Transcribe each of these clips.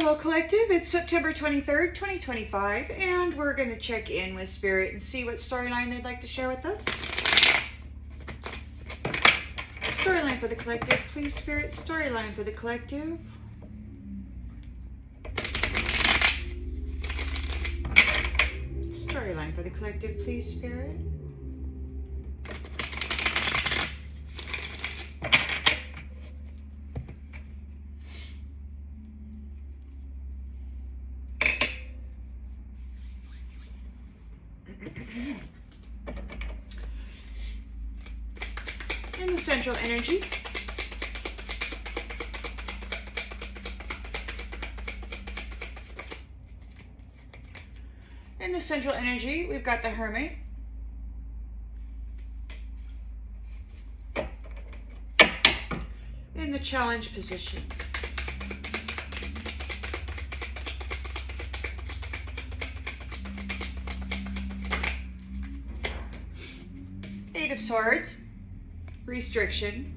Hello Collective, it's September 23rd, 2025, and we're going to check in with Spirit and see what storyline they'd like to share with us. Storyline for the Collective, please Spirit. Storyline for the Collective. Storyline for the Collective, please Spirit. In the central energy, we've got the Hermit. In the challenge position, Eight of Swords. Restriction.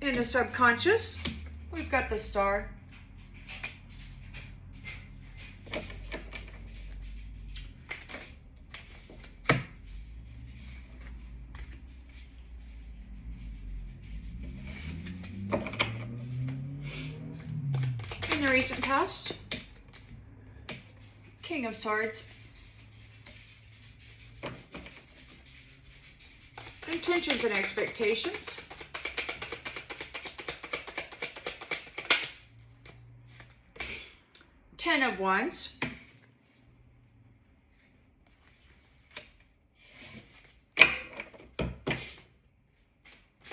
In the subconscious, we've got the Star. In the recent past, King of Swords. Intentions and expectations. Ten of Wands.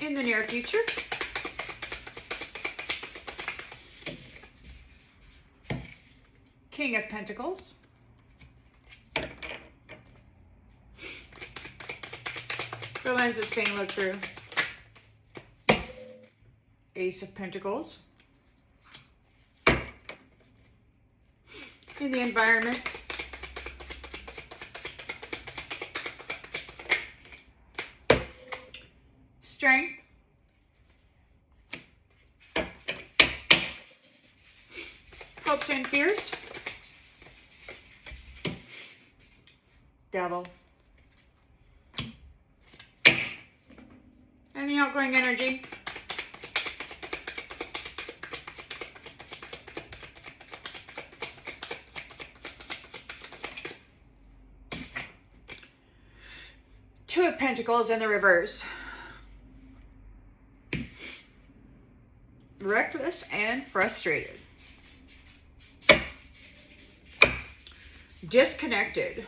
In the near future, King of Pentacles. The lens is being looked through. Ace of Pentacles. In the environment, Strength. Hopes and fears. Devil. And the outgoing energy. Two of Pentacles in the reverse. Reckless and frustrated. Disconnected.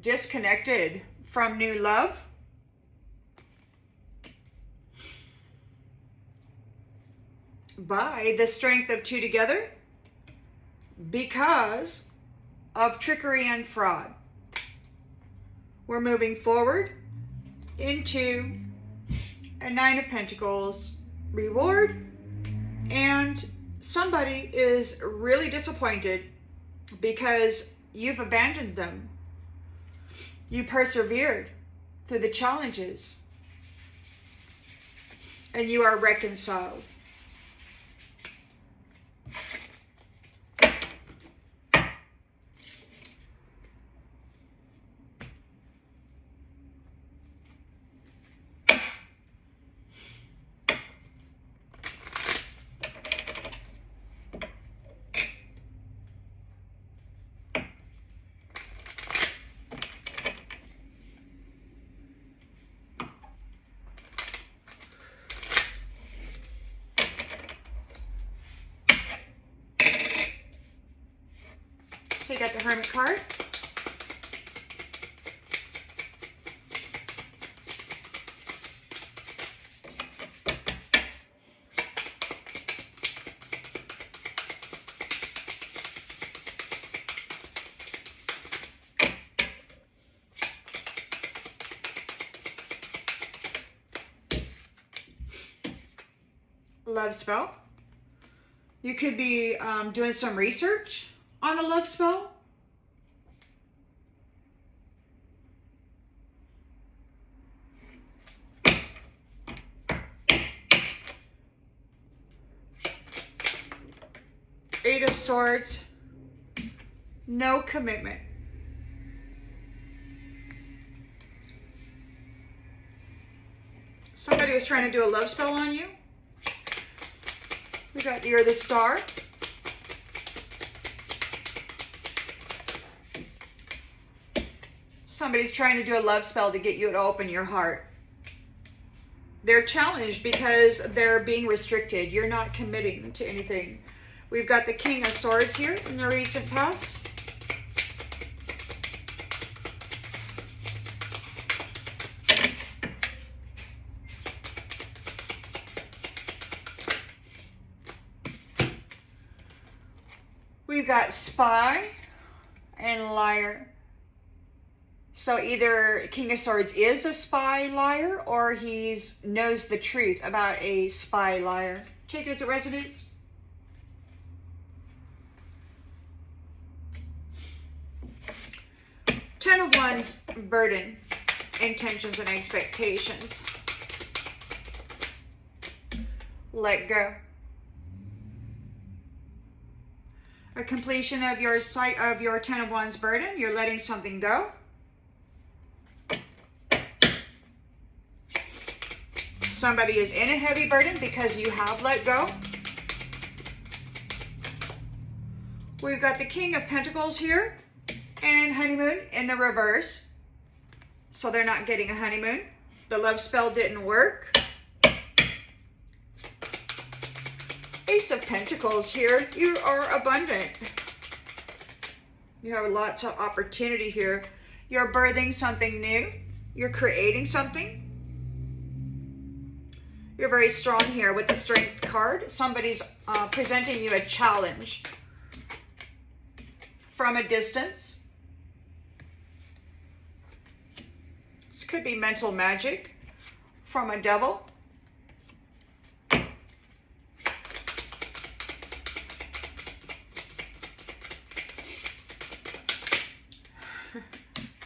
Disconnected from new love. By the strength of two together. Because of trickery and fraud. We're moving forward into a Nine of Pentacles reward, and somebody is really disappointed because you've abandoned them. You persevered through the challenges and you are reconciled. So you got the Hermit card. Love spell. You could be doing some research on a love spell. Eight of Swords. No commitment. Somebody was trying to do a love spell on you. We got you're the Star. Somebody's trying to do a love spell to get you to open your heart. They're challenged because they're being restricted. You're not committing to anything. We've got the King of Swords here in the recent past. We've got Spy and Liar. So either King of Swords is a spy liar, or he knows the truth about a spy liar. Take it as it resonates. Ten of Wands, burden, intentions and expectations. Let go. A completion of your Ten of Wands burden. You're letting something go. Somebody is in a heavy burden because you have let go. We've got the King of Pentacles here and honeymoon in the reverse. So they're not getting a honeymoon. The love spell didn't work. Ace of Pentacles here. You are abundant. You have lots of opportunity here. You're birthing something new. You're creating something. You're very strong here with the Strength card. Somebody's presenting you a challenge from a distance. This could be mental magic from a devil.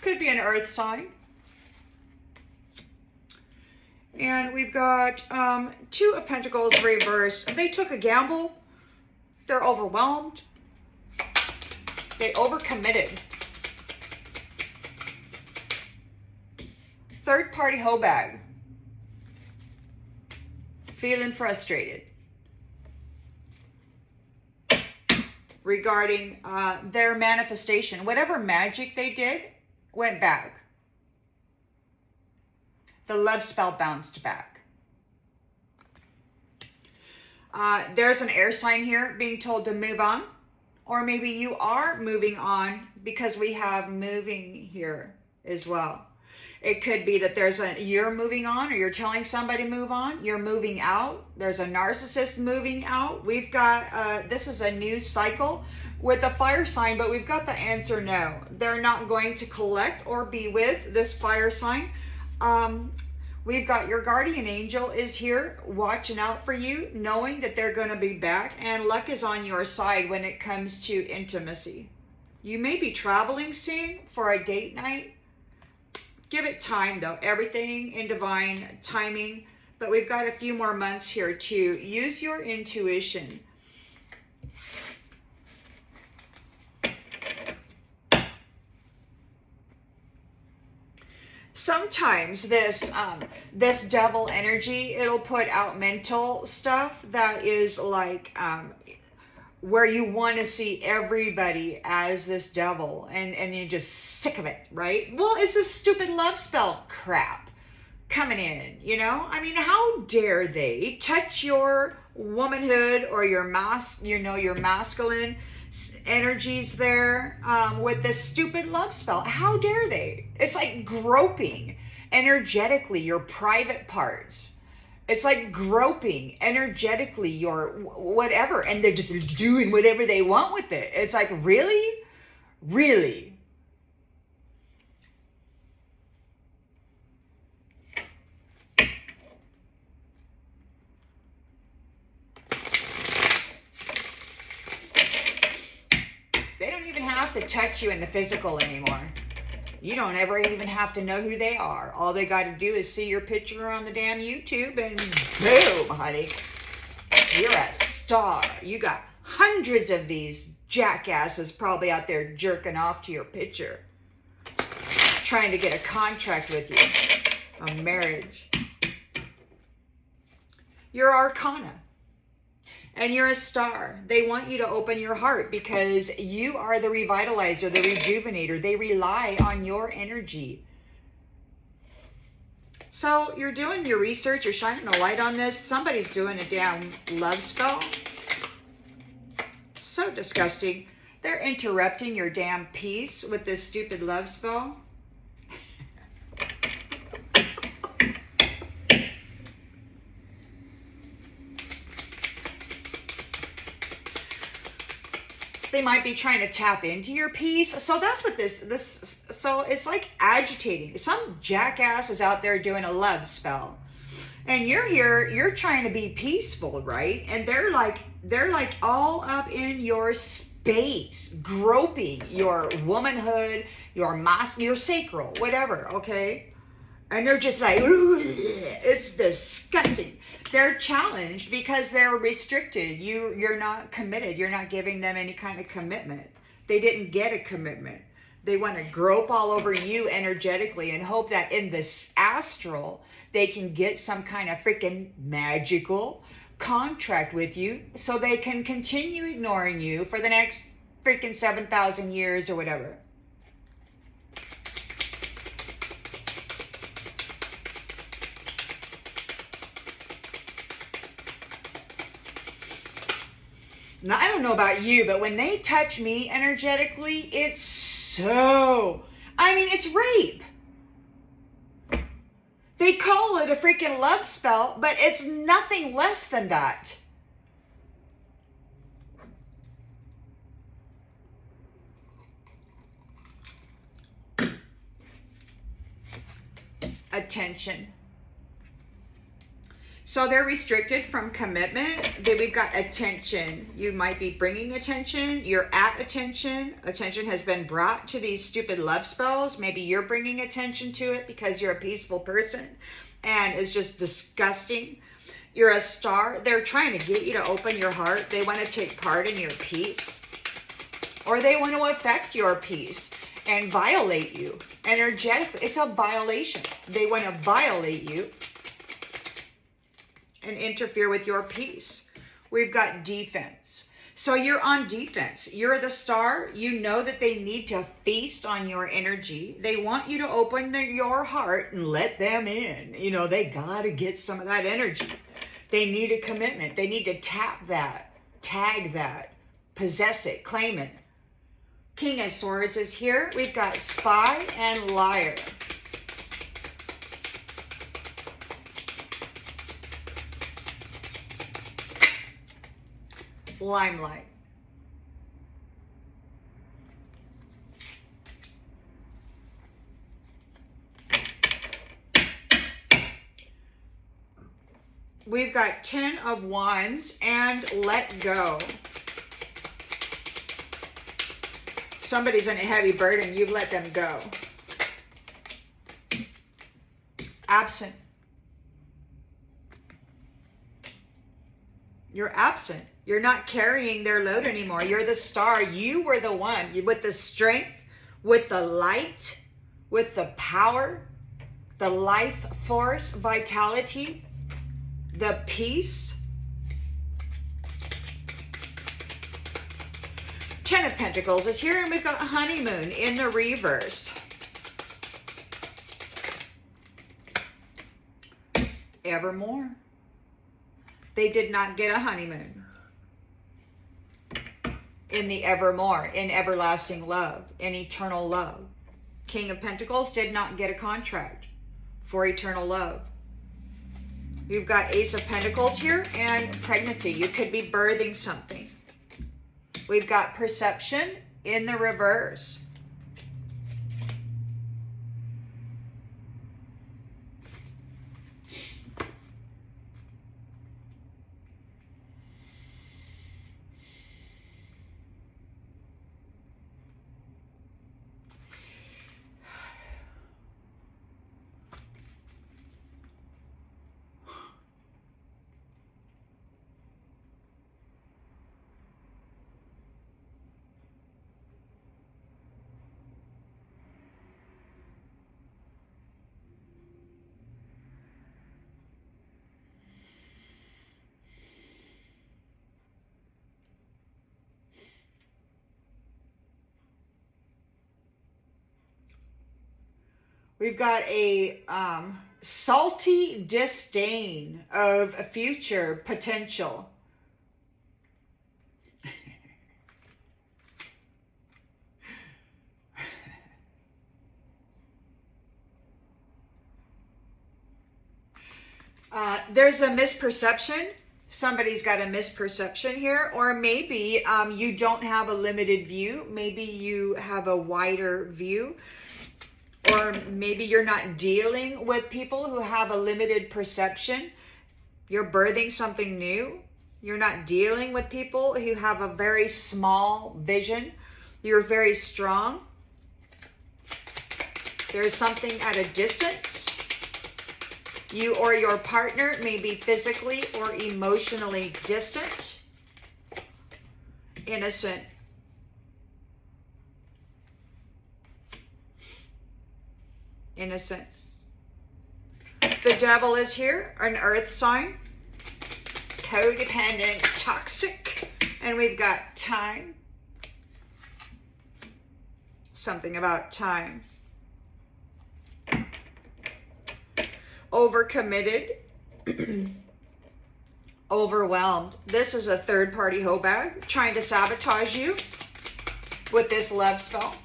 Could be an earth sign. And we've got Two of Pentacles reversed. They took a gamble. They're overwhelmed. They overcommitted. Third party hoe bag. Feeling frustrated regarding their manifestation. Whatever magic they did went back. The love spell bounced back. There's an air sign here being told to move on. Or maybe you are moving on because we have moving here as well. It could be that you're moving on, or you're telling somebody to move on. You're moving out. There's a narcissist moving out. We've got, this is a new cycle with a fire sign, but we've got the answer no. They're not going to collect or be with this fire sign. We've got your guardian angel is here watching out for you, knowing that they're going to be back, and luck is on your side when it comes to intimacy. You may be traveling soon for a date night. Give it time though, everything in divine timing, but we've got a few more months here to use your intuition. Sometimes this devil energy, it'll put out mental stuff that is like where you want to see everybody as this devil, and you're just sick of it, right? Well, it's this stupid love spell crap coming in, you know? I mean, how dare they touch your womanhood or your your masculine energies there with this stupid love spell. How dare they? It's like groping energetically your private parts. It's like groping energetically your whatever, and they're just doing whatever they want with it. It's like, really? Really? They don't even have to touch you in the physical anymore. You don't ever even have to know who they are. All they got to do is see your picture on the damn YouTube, and boom, honey, you're a star. You got hundreds of these jackasses probably out there jerking off to your picture, trying to get a contract with you, a marriage. You're Arcana. And you're a star. They want you to open your heart because you are the revitalizer, the rejuvenator. They rely on your energy. So you're doing your research. You're shining a light on this. Somebody's doing a damn love spell. So disgusting. They're interrupting your damn peace with this stupid love spell. They might be trying to tap into your peace. So that's what so it's like agitating. Some jackass is out there doing a love spell. And you're here, you're trying to be peaceful, right? And they're like all up in your space, groping your womanhood, your sacral, whatever, okay? And they're just like, it's disgusting. They're challenged because they're restricted. You're not committed. You're not giving them any kind of commitment. They didn't get a commitment. They want to grope all over you energetically and hope that in this astral, they can get some kind of freaking magical contract with you so they can continue ignoring you for the next freaking 7,000 years or whatever. Now, I don't know about you, but when they touch me energetically, it's so, it's rape. They call it a freaking love spell, but it's nothing less than that. Attention. So they're restricted from commitment. Then we've got attention. You might be bringing attention. You're at attention. Attention has been brought to these stupid love spells. Maybe you're bringing attention to it because you're a peaceful person and it's just disgusting. You're a star. They're trying to get you to open your heart. They want to take part in your peace, or they want to affect your peace and violate you energetically. It's a violation. They want to violate you and interfere with your peace. We've got defense. So you're on defense. You're the star. You know that they need to feast on your energy. They want you to open your heart and let them in. They got to get some of that energy. They need a commitment. They need to tap that, tag that, possess it, claim it. King of Swords is here. We've got spy and liar. Limelight. We've got 10 of Wands and let go. Somebody's in a heavy burden. You've let them go. Absent. You're absent. You're not carrying their load anymore. You're the star. You were the one with the strength, with the light, with the power, the life force, vitality, the peace. 10 of Pentacles is here, and we've got honeymoon in the reverse. Evermore. They did not get a honeymoon. In the evermore, in everlasting love, in eternal love. King of Pentacles did not get a contract for eternal love. You've got Ace of Pentacles here and pregnancy. You could be birthing something. We've got perception in the reverse. We've got a salty disdain of a future potential. There's a misperception. Somebody's got a misperception here, or maybe you don't have a limited view. Maybe you have a wider view, or maybe you're not dealing with people who have a limited perception. You're birthing something new. You're not dealing with people who have a very small vision. You're very strong. There's something at a distance. You or your partner may be physically or emotionally distant, innocent. Innocent. The devil is here, an earth sign, codependent, toxic, and we've got time. Something about time. Overcommitted, overwhelmed. This is a third-party hoe bag trying to sabotage you with this love spell.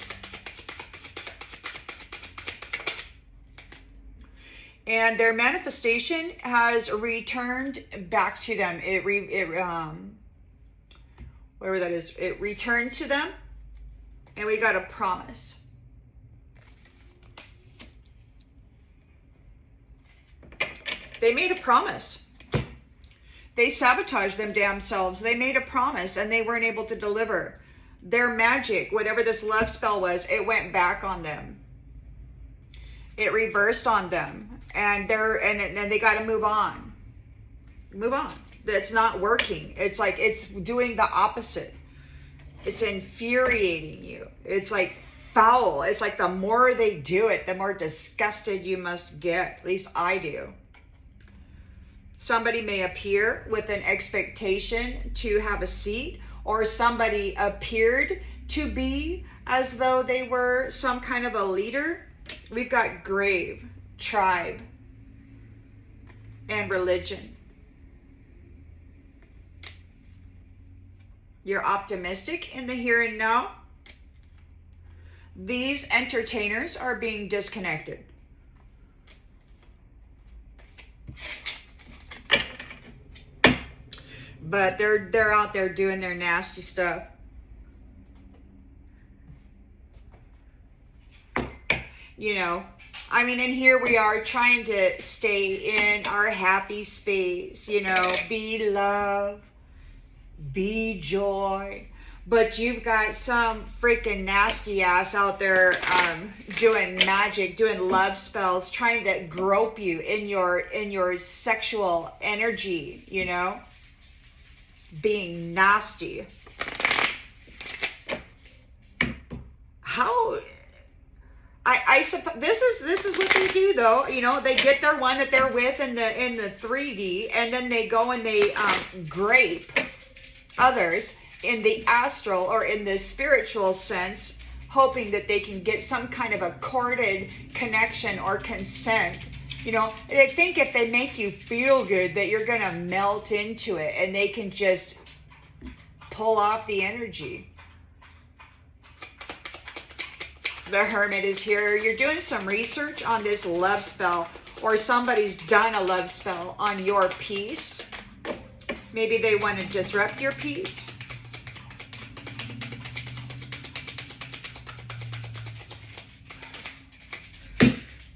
And their manifestation has returned back to them. Whatever that is, it returned to them, and we got a promise. They made a promise. They sabotaged them damn selves. They made a promise and they weren't able to deliver. Their magic, whatever this love spell was, it went back on them. It reversed on them. And they got to move on. Move on. It's not working. It's like it's doing the opposite. It's infuriating you. It's like foul. It's like the more they do it, the more disgusted you must get. At least I do. Somebody may appear with an expectation to have a seat, or somebody appeared to be as though they were some kind of a leader. We've got grave, tribe, and religion. You're optimistic in the here and now. These entertainers are being disconnected. But they're out there doing their nasty stuff. You know, I mean, and here we are trying to stay in our happy space, you know, be love, be joy. But you've got some freaking nasty ass out there doing magic, doing love spells, trying to grope you in your sexual energy, you know? Being nasty. How I suppose this is what they do though. You know, they get their one that they're with in the 3D, and then they go and they grape others in the astral or in the spiritual sense, hoping that they can get some kind of a corded connection or consent. You know, they think if they make you feel good that you're going to melt into it and they can just pull off the energy. The Hermit is here. You're doing some research on this love spell, or somebody's done a love spell on your peace. Maybe they want to disrupt your peace.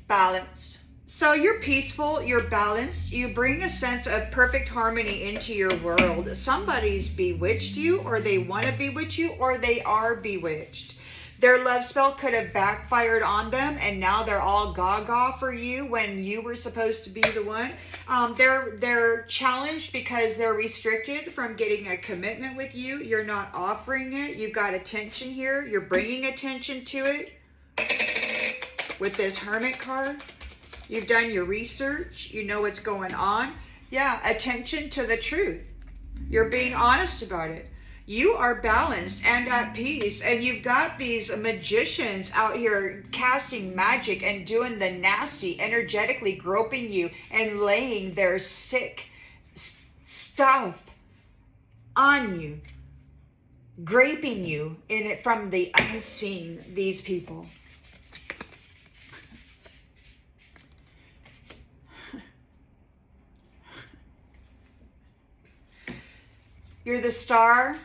Balance. So you're peaceful, you're balanced, you bring a sense of perfect harmony into your world. Somebody's bewitched you, or they want to bewitch you, or they are bewitched. Their love spell could have backfired on them, and now they're all gaga for you when you were supposed to be the one. They're challenged because they're restricted from getting a commitment with you. You're not offering it. You've got attention here. You're bringing attention to it with this Hermit card. You've done your research. You know what's going on. Yeah, attention to the truth. You're being honest about it. You are balanced and at peace, and you've got these magicians out here casting magic and doing the nasty, energetically groping you and laying their sick stuff on you, graping you in it from the unseen, these people. You're the star.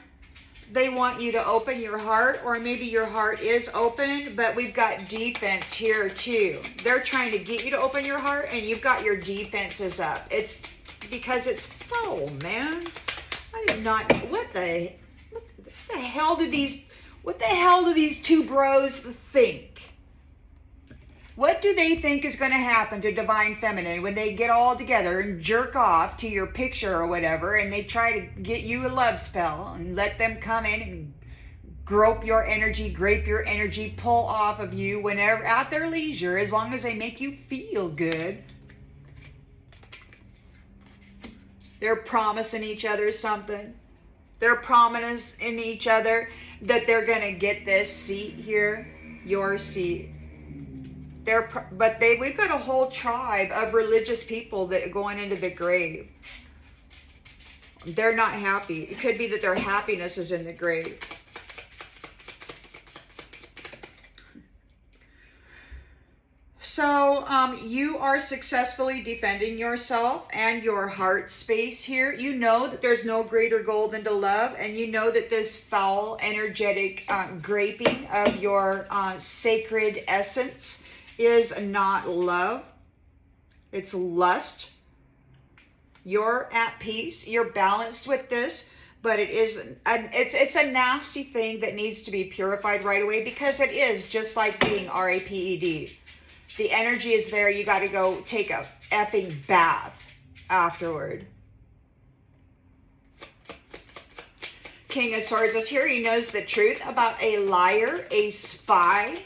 They want you to open your heart, or maybe your heart is open, but we've got defense here too. They're trying to get you to open your heart, and you've got your defenses up. It's because it's foul, man. I did not. What the hell do these two bros think? What do they think is going to happen to Divine Feminine when they get all together and jerk off to your picture or whatever, and they try to get you a love spell and let them come in and grope your energy, grape your energy, pull off of you whenever at their leisure, as long as they make you feel good? They're promising each other something. They're promising each other that they're going to get this seat here, your seat. We've got a whole tribe of religious people that are going into the grave. They're not happy. It could be that their happiness is in the grave. So you are successfully defending yourself and your heart space here. You know that there's no greater goal than to love, and you know that this foul, energetic graping of your sacred essence is not love. It's lust. You're at peace. You're balanced with this, but it's a nasty thing that needs to be purified right away, because it is just like being RAPED. The energy is there. You got to go take a effing bath afterward. King of Swords is here. He knows the truth about a liar, a spy,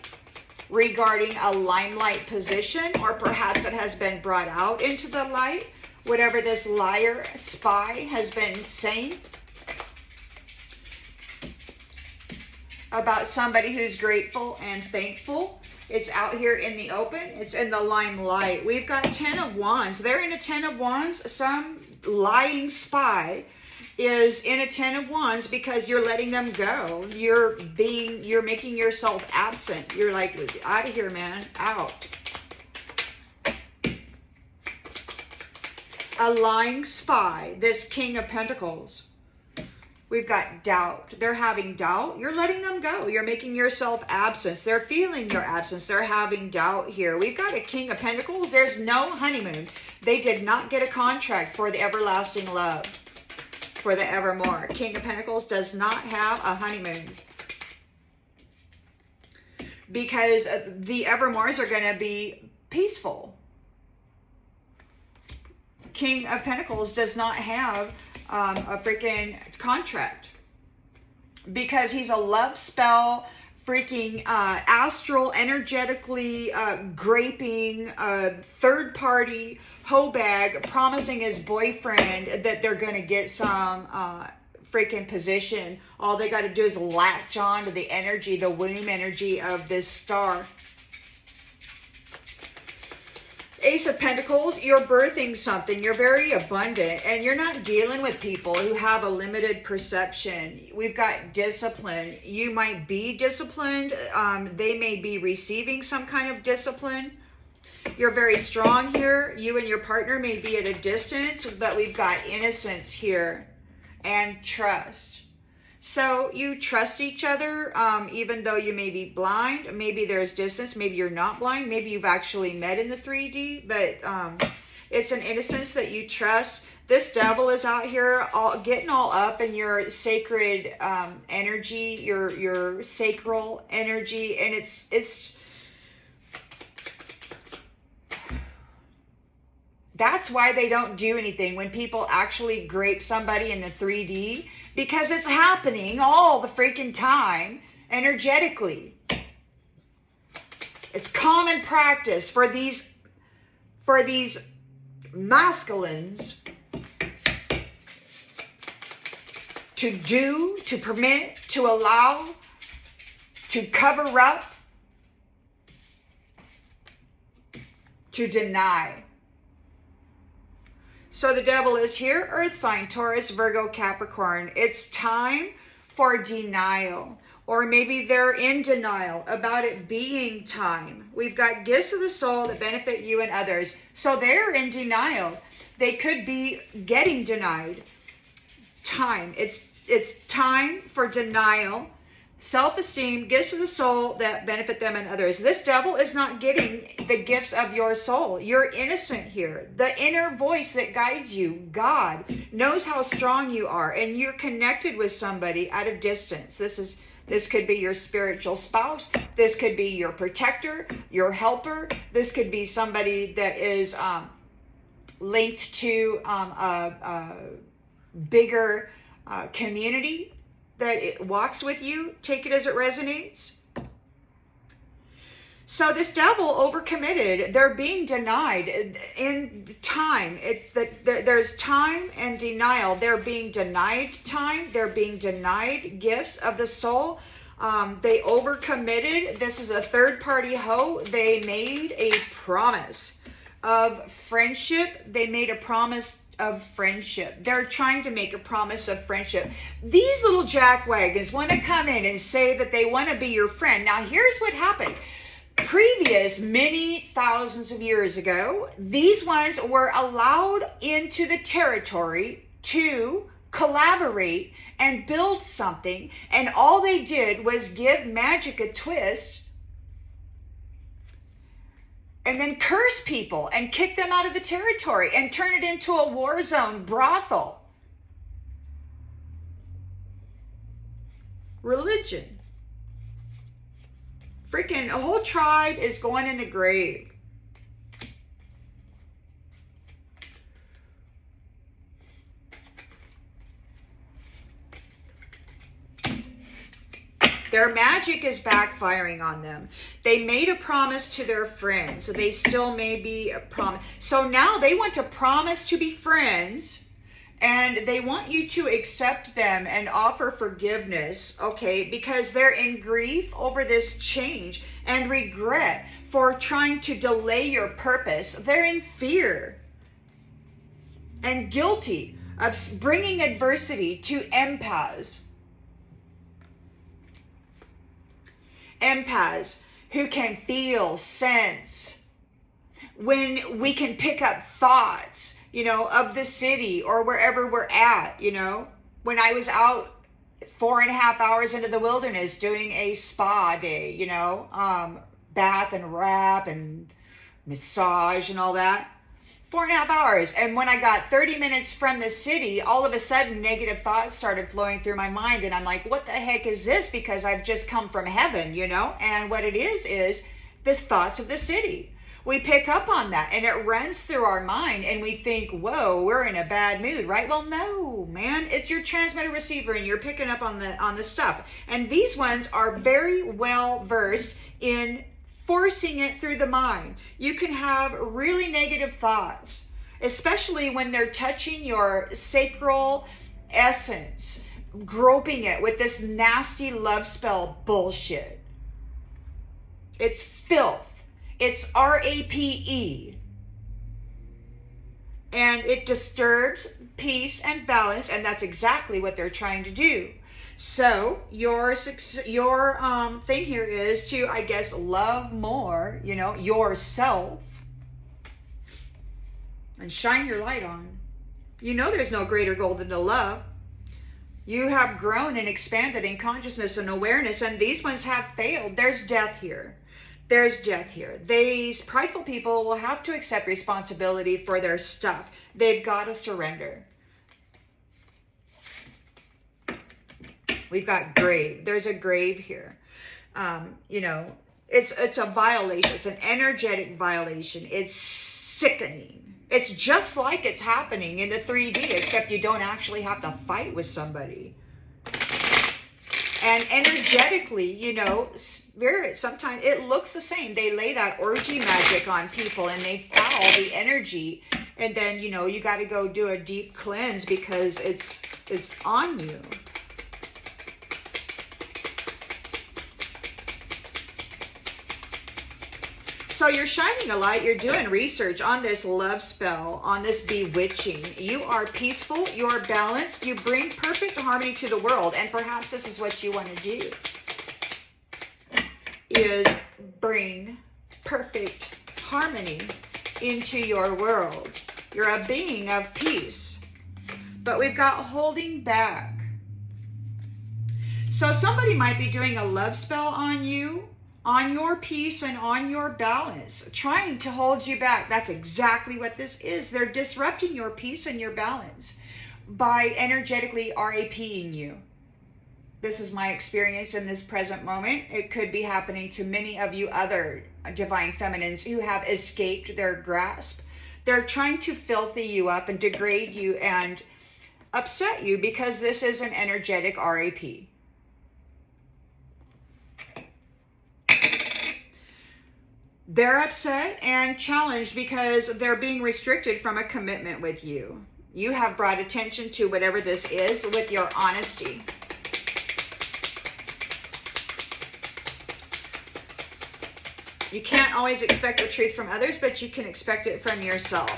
regarding a limelight position, or perhaps it has been brought out into the light, whatever this liar, spy has been saying about somebody who's grateful and thankful. It's out here in the open. It's in the limelight. We've got 10 of Wands. They're in a 10 of Wands. Some lying spy is in a 10 of Wands because you're letting them go. You're making yourself absent. You're like, out of here, man, out. A lying spy, this King of Pentacles. We've got doubt. They're having doubt. You're letting them go. You're making yourself absent. They're feeling your absence. They're having doubt here. We've got a King of Pentacles. There's no honeymoon. They did not get a contract for the everlasting love, for the evermore. King of Pentacles does not have a honeymoon, because the evermores are going to be peaceful. King of Pentacles does not have a freaking contract, because he's a love spell, freaking astral, energetically graping, third party hoe bag, promising his boyfriend that they're going to get some freaking position. All they got to do is latch on to the energy, the womb energy of this star. Ace of Pentacles, you're birthing something. You're very abundant, and you're not dealing with people who have a limited perception. We've got discipline. You might be disciplined. They may be receiving some kind of discipline. You're very strong here. You and your partner may be at a distance, but we've got innocence here and trust. So you trust each other, even though you may be blind. Maybe there's distance. Maybe you're not blind. Maybe you've actually met in the 3D, but it's an innocence that you trust. This devil is out here getting all up in your sacred energy, your sacral energy, and it's that's why they don't do anything when people actually grape somebody in the 3D. Because it's happening all the freaking time, energetically. It's common practice for these masculines to do, to permit, to allow, to cover up, to deny. So the devil is here, earth sign, Taurus, Virgo, Capricorn. It's time for denial. Or maybe they're in denial about it being time. We've got gifts of the soul that benefit you and others. So they're in denial. They could be getting denied. Time. It's time for denial. Self-esteem, gifts of the soul that benefit them and others. This devil is not getting the gifts of your soul. You're innocent here. The inner voice that guides you, God, knows how strong you are, and you're connected with somebody at a distance. This could be your spiritual spouse. This could be your protector, your helper. This could be somebody that is linked to a bigger community that it walks with you. Take it as it resonates. So this devil overcommitted. They're being denied in time. There's time and denial. They're being denied time. They're being denied gifts of the soul. They overcommitted. This is a third-party hoe. They made a promise of friendship. They made a promise of friendship. They're trying to make a promise of friendship. These little jackwagons want to come in and say that they want to be your friend. Now, here's what happened. Many thousands of years ago, these ones were allowed into the territory to collaborate and build something, and all they did was give magic a twist and then curse people and kick them out of the territory and turn it into a war zone brothel. Religion. Freaking a whole tribe is going in the grave. Their magic is backfiring on them. They made a promise to their friends. So they still may be a promise. So now they want to promise to be friends, and they want you to accept them and offer forgiveness, okay? Because they're in grief over this change and regret for trying to delay your purpose. They're in fear and guilty of bringing adversity to empaths. Empaths who can feel, sense, when we can pick up thoughts, of the city or wherever we're at, When I was out 4.5 hours into the wilderness doing a spa day, bath and wrap and massage and all that. 4.5 hours. And when I got 30 minutes from the city, all of a sudden negative thoughts started flowing through my mind. And I'm like, what the heck is this? Because I've just come from heaven, And what it is the thoughts of the city. We pick up on that and it runs through our mind and we think, whoa, we're in a bad mood, right? Well, no, man, it's your transmitter receiver and you're picking up on the stuff. And these ones are very well versed in forcing it through the mind. You can have really negative thoughts, especially when they're touching your sacral essence, groping it with this nasty love spell bullshit. It's filth. It's RAPE. And it disturbs peace and balance, and that's exactly what they're trying to do. So your thing here is to, I guess, love more, yourself, and shine your light on. There's no greater goal than to love. You have grown and expanded in consciousness and awareness, and these ones have failed. There's death here. There's death here. These prideful people will have to accept responsibility for their stuff. They've got to surrender. We've got grave. There's a grave here. It's a violation. It's an energetic violation. It's sickening. It's just like it's happening in the 3D, except you don't actually have to fight with somebody. And energetically, spirit, sometimes it looks the same. They lay that orgy magic on people and they foul the energy. And then, you got to go do a deep cleanse because it's on you. So you're shining a light. You're doing research on this love spell, on this bewitching. You are peaceful. You are balanced. You bring perfect harmony to the world. And perhaps this is what you want to do, is bring perfect harmony into your world. You're a being of peace. But we've got holding back. So somebody might be doing a love spell on you, on your peace and on your balance, trying to hold you back. That's exactly what this is. They're disrupting your peace and your balance by energetically RAPing you. This is my experience in this present moment. It could be happening to many of you other divine feminines who have escaped their grasp. They're trying to filthy you up and degrade you and upset you because this is an energetic RAP. They're upset and challenged because they're being restricted from a commitment with you. You have brought attention to whatever this is with your honesty. You can't always expect the truth from others, but you can expect it from yourself.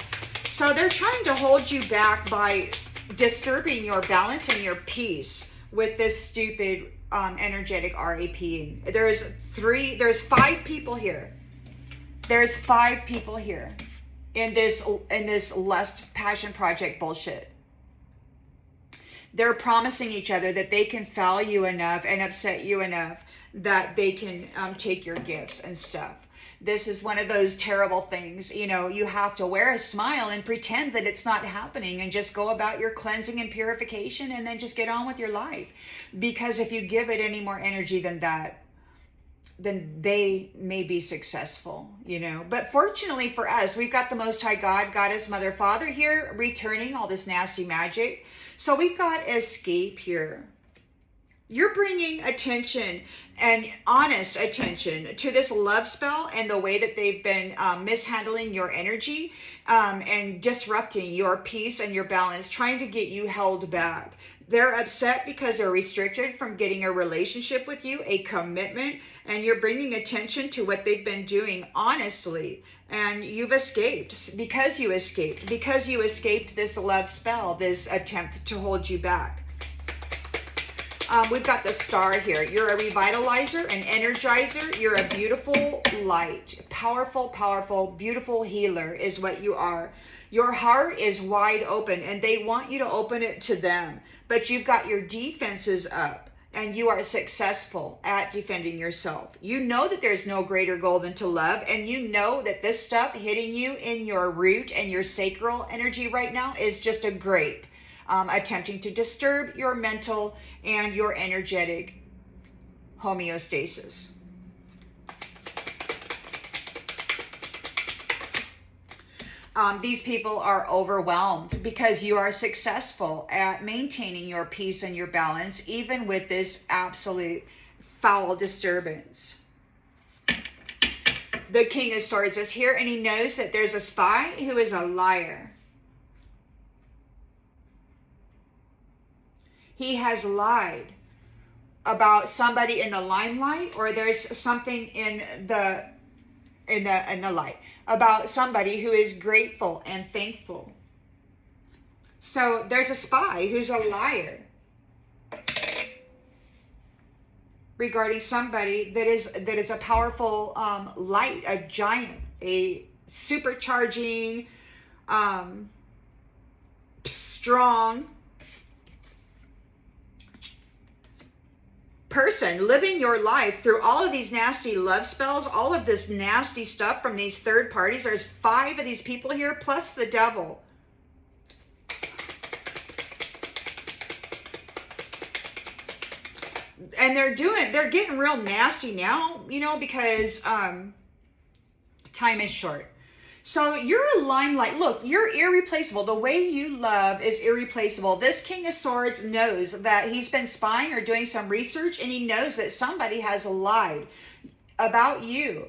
So they're trying to hold you back by disturbing your balance and your peace with this stupid energetic RAPing. There's 5 people here. There's 5 people here in this lust passion project bullshit. They're promising each other that they can foul you enough and upset you enough that they can take your gifts and stuff. This is one of those terrible things. You know, you have to wear a smile and pretend that it's not happening and just go about your cleansing and purification and then just get on with your life. Because if you give it any more energy than that, then they may be successful, you know. But fortunately for us, we've got the Most High God, Goddess, Mother, Father here returning all this nasty magic. So we've got escape here. You're bringing attention and honest attention to this love spell and the way that they've been mishandling your energy and disrupting your peace and your balance, trying to get you held back. They're upset because they're restricted from getting a relationship with you, a commitment, and you're bringing attention to what they've been doing honestly. And you've escaped because you escaped this love spell, this attempt to hold you back. We've got the star here. You're a revitalizer, an energizer. You're a beautiful light. Powerful, powerful, beautiful healer is what you are. Your heart is wide open and they want you to open it to them. But you've got your defenses up and you are successful at defending yourself. You know that there's no greater goal than to love. And you know that this stuff hitting you in your root and your sacral energy right now is just a grape. Attempting to disturb your mental and your energetic homeostasis. These people are overwhelmed because you are successful at maintaining your peace and your balance, even with this absolute foul disturbance. The King of Swords is here and he knows that there's a spy who is a liar. He has lied about somebody in the limelight, or there's something in the light about somebody who is grateful and thankful. So there's a spy who's a liar regarding somebody that is a powerful light, a giant, a supercharging, strong person living your life through all of these nasty love spells, all of this nasty stuff from these third parties. There's 5 of these people here, plus the devil. And they're getting real nasty now, you know, because time is short. So you're a limelight. Look, you're irreplaceable. The way you love is irreplaceable. This King of Swords knows that he's been spying or doing some research, and he knows that somebody has lied about you.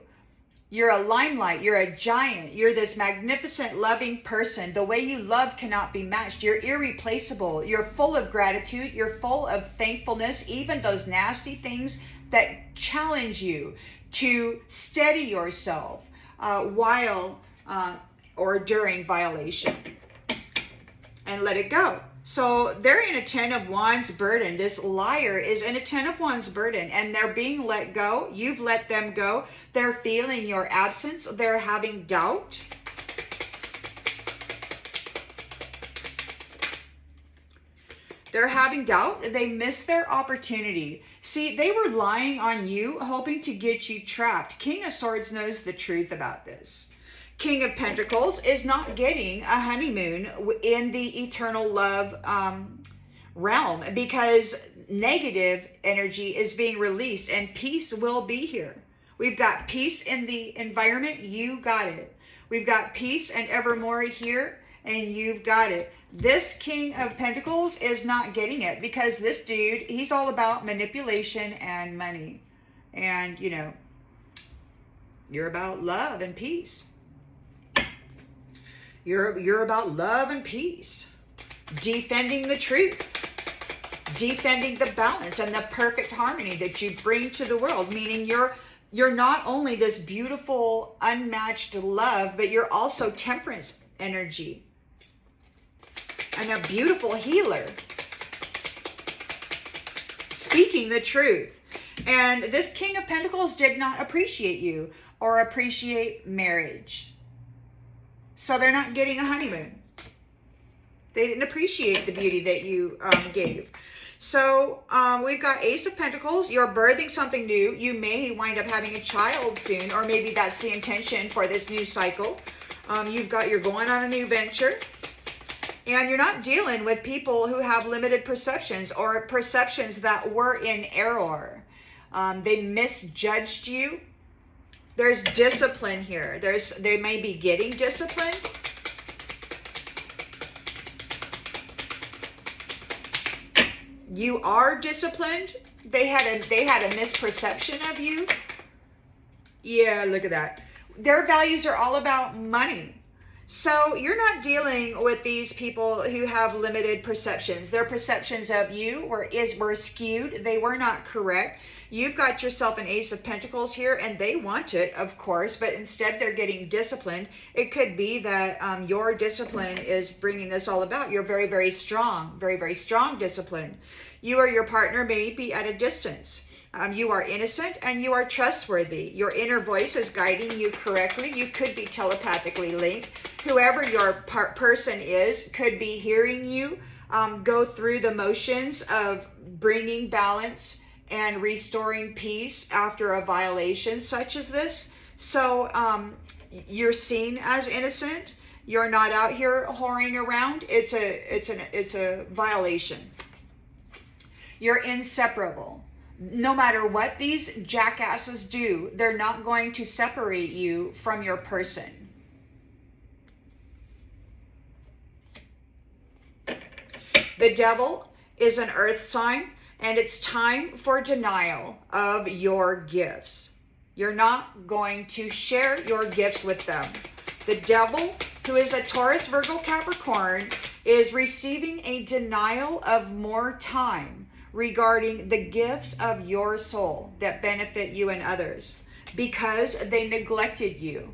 You're a limelight. You're a giant. You're this magnificent, loving person. The way you love cannot be matched. You're irreplaceable. You're full of gratitude. You're full of thankfulness. Even those nasty things that challenge you to steady yourself. while or during violation, and let it go. So they're in a 10 of Wands burden. This liar is in a 10 of Wands burden, and they're being let go. You've let them go. They're feeling your absence. They're having doubt. They're having doubt. They missed their opportunity. See, they were lying on you, hoping to get you trapped. King of Swords knows the truth about this. King of Pentacles is not getting a honeymoon in the eternal love realm, because negative energy is being released and peace will be here. We've got peace in the environment. You got it. We've got peace and evermore here, and you've got it. This King of Pentacles is not getting it, because this dude, he's all about manipulation and money. And, you know, you're about love and peace. You're about love and peace. Defending the truth. Defending the balance and the perfect harmony that you bring to the world. Meaning you're not only this beautiful, unmatched love, but you're also temperance energy. And a beautiful healer. Speaking the truth. And this King of Pentacles did not appreciate you or appreciate marriage. So they're not getting a honeymoon. They didn't appreciate the beauty that you gave. So we've got Ace of Pentacles. You're birthing something new. You may wind up having a child soon, or maybe that's the intention for this new cycle. You're going on a new venture. And you're not dealing with people who have limited perceptions or perceptions that were in error. They misjudged you. There's discipline here. They may be getting discipline. You are disciplined. They had a misperception of you. Yeah, look at that. Their values are all about money. So you're not dealing with these people who have limited perceptions. Their perceptions of you were skewed. They were not correct. You've got yourself an Ace of Pentacles here, and they want it, of course, but instead they're getting disciplined. It could be that your discipline is bringing this all about. You're very, very strong discipline. You or your partner may be at a distance. You are innocent and you are trustworthy. Your inner voice is guiding you correctly. You could be telepathically linked. Whoever your person is could be hearing you go through the motions of bringing balance and restoring peace after a violation such as this. So you're seen as innocent. You're not out here whoring around. It's a violation. You're inseparable. No matter what these jackasses do, they're not going to separate you from your person. The Devil is an earth sign, and it's time for denial of your gifts. You're not going to share your gifts with them. The Devil, who is a Taurus, Virgo, Capricorn, is receiving a denial of more time regarding the gifts of your soul that benefit you and others, because they neglected you.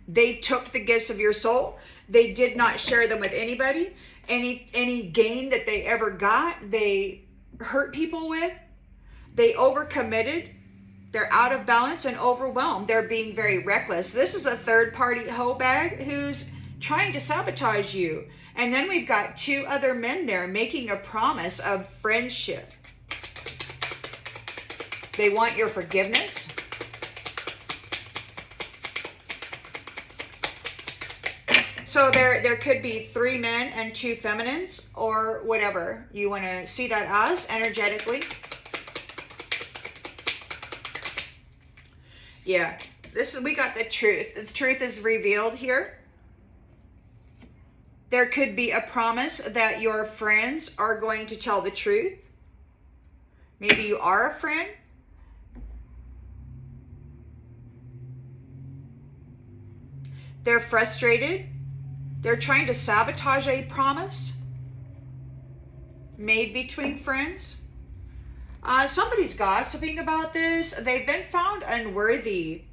They took the gifts of your soul. They did not share them with anybody. Any gain that they ever got, they hurt people with. They overcommitted. They're out of balance and overwhelmed. They're being very reckless. This is a third-party hoe bag who's trying to sabotage you. And then we've got two other men there making a promise of friendship. They want your forgiveness. So there could be 3 men and 2 feminines, or whatever you want to see that as energetically. Yeah, we got the truth. The truth is revealed here. There could be a promise that your friends are going to tell the truth. Maybe you are a friend. They're frustrated. They're trying to sabotage a promise made between friends. Somebody's gossiping about this. They've been found unworthy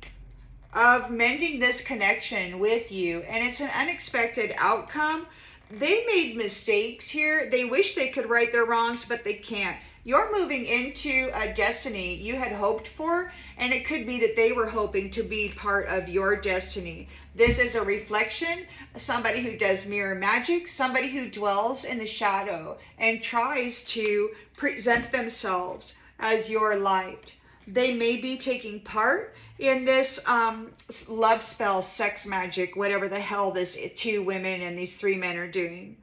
of mending this connection with you, and it's an unexpected outcome. They made mistakes here. They wish they could right their wrongs, but they can't. You're moving into a destiny you had hoped for, and it could be that they were hoping to be part of your destiny. This is a reflection, somebody who does mirror magic, somebody who dwells in the shadow and tries to present themselves as your light. They may be taking part in this love spell, sex magic, whatever the hell this 2 women and these 3 men are doing,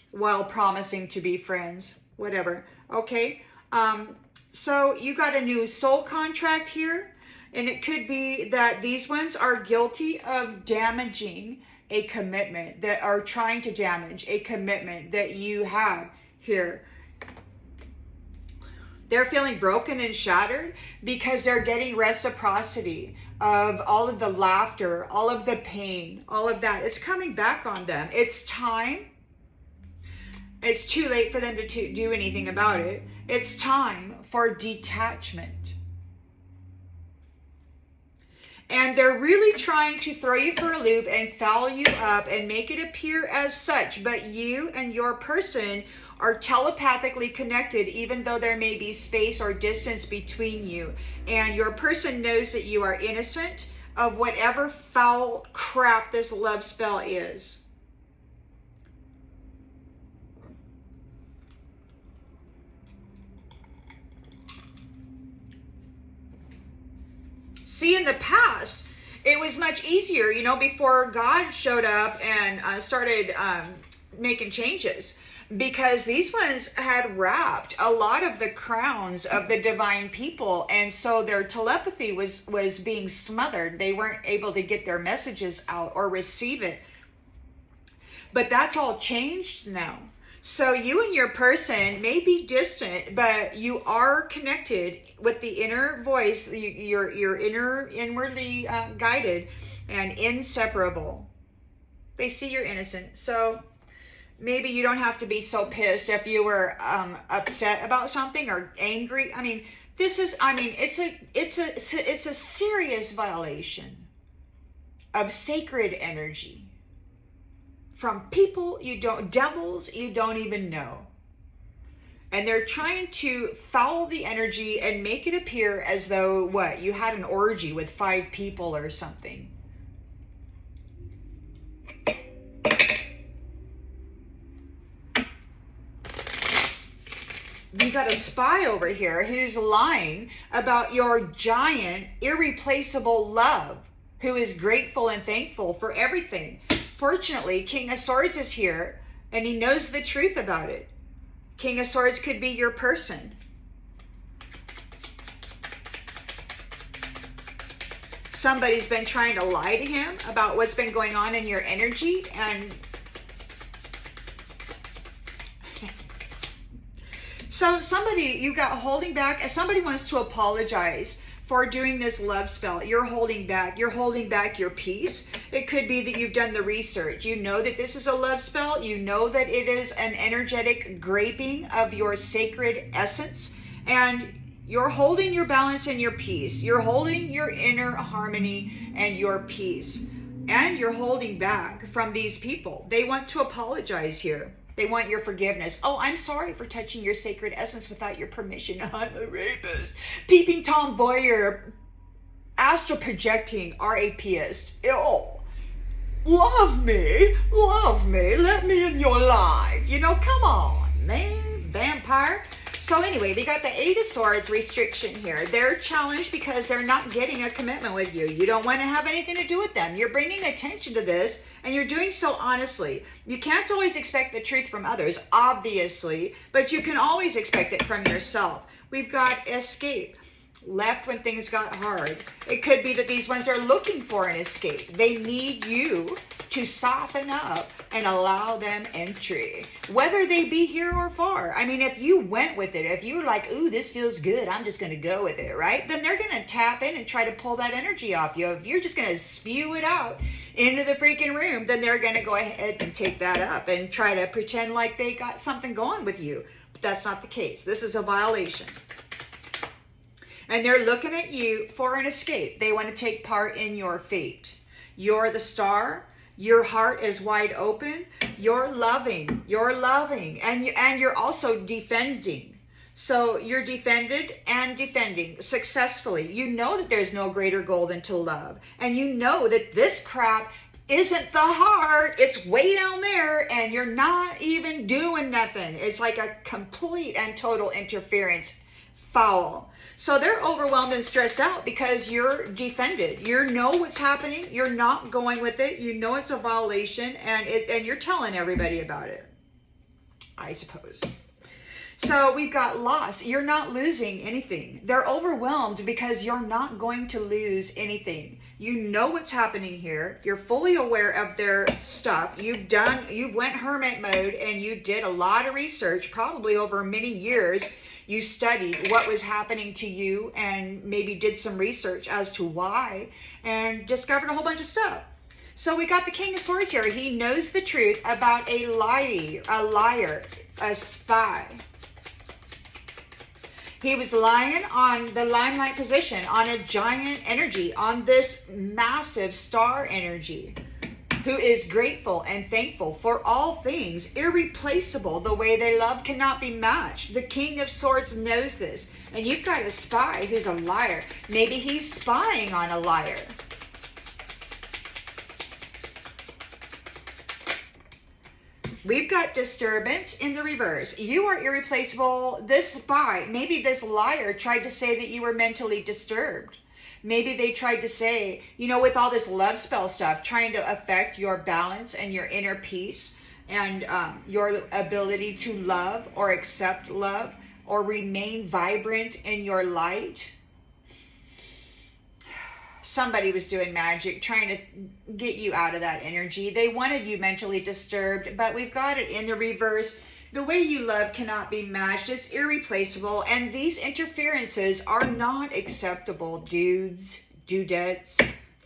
while promising to be friends, whatever. Okay, so you got a new soul contract here, and it could be that these ones are guilty of damaging a commitment, that are trying to damage a commitment that you have here. They're feeling broken and shattered because they're getting reciprocity of all of the laughter, all of the pain, all of that. It's coming back on them. It's time. It's too late for them to do anything about it. It's time for detachment. And they're really trying to throw you for a loop and foul you up and make it appear as such. But you and your person are telepathically connected, even though there may be space or distance between you. And your person knows that you are innocent of whatever foul crap this love spell is. See, in the past, it was much easier, you know, before God showed up and started making changes, because these ones had wrapped a lot of the crowns of the divine people, and so their telepathy was being smothered. They weren't able to get their messages out or receive it. But that's all changed now. So you and your person may be distant, but you are connected with the inner voice. You're inwardly guided and inseparable. They see you're innocent. So maybe you don't have to be so pissed if you were upset about something or angry. I mean, it's a serious violation of sacred energy from people devils you don't even know. And they're trying to foul the energy and make it appear as though, what, you had an orgy with 5 people or something. We got a spy over here who's lying about your giant, irreplaceable love, who is grateful and thankful for everything. Fortunately, King of Swords is here, and he knows the truth about it. King of Swords could be your person. Somebody's been trying to lie to him about what's been going on in your energy, and so somebody you got holding back. Somebody wants to apologize for doing this love spell. You're holding back. You're holding back your peace. It could be that you've done the research. You know that this is a love spell. You know that it is an energetic graping of your sacred essence. And you're holding your balance and your peace. You're holding your inner harmony and your peace. And you're holding back from these people. They want to apologize here. They want your forgiveness. Oh, I'm sorry for touching your sacred essence without your permission. I'm a rapist. Peeping Tom Voyeur. Astral projecting rapist. Oh, love me. Love me. Let me in your life. You know, come on, man. Vampire. So anyway, they got the 8 of Swords restriction here. They're challenged because they're not getting a commitment with you. You don't want to have anything to do with them. You're bringing attention to this, and you're doing so honestly. You can't always expect the truth from others, obviously, but you can always expect it from yourself. We've got escape. Left when things got hard. It could be that these ones are looking for an escape. They need you to soften up and allow them entry, whether they be here or far. I mean, if you went with it, if you were like, ooh, this feels good, I'm just going to go with it, right? Then they're going to tap in and try to pull that energy off you. If you're just going to spew it out into the freaking room, then they're going to go ahead and take that up and try to pretend like they got something going with you. But that's not the case. This is a violation. And they're looking at you for an escape. They want to take part in your fate. You're the star. Your heart is wide open. You're loving. You're loving. And you're also defending. So you're defended and defending successfully. You know that there's no greater goal than to love. And you know that this crap isn't the heart. It's way down there and you're not even doing nothing. It's like a complete and total interference. Foul. So they're overwhelmed and stressed out because you're defended. You know what's happening. You're not going with it. You know it's a violation and you're telling everybody about it, I suppose. So we've got loss. You're not losing anything. They're overwhelmed because you're not going to lose anything. You know what's happening here. You're fully aware of their stuff. You went hermit mode and you did a lot of research, probably over many years. You studied what was happening to you and maybe did some research as to why and discovered a whole bunch of stuff. So we got the King of Swords here. He knows the truth about a liar, a spy. He was lying on the limelight position, on a giant energy, on this massive star energy, who is grateful and thankful for all things, irreplaceable. The way they love cannot be matched. The King of Swords knows this. And you've got a spy who's a liar. Maybe he's spying on a liar. We've got disturbance in the reverse. You are irreplaceable. This spy, maybe this liar tried to say that you were mentally disturbed. Maybe they tried to say, you know, with all this love spell stuff, trying to affect your balance and your inner peace and your ability to love or accept love or remain vibrant in your light. Somebody was doing magic, trying to get you out of that energy. They wanted you mentally disturbed, but we've got it in the reverse. The way you love cannot be matched. It's irreplaceable, and these interferences are not acceptable, dudes, dudettes.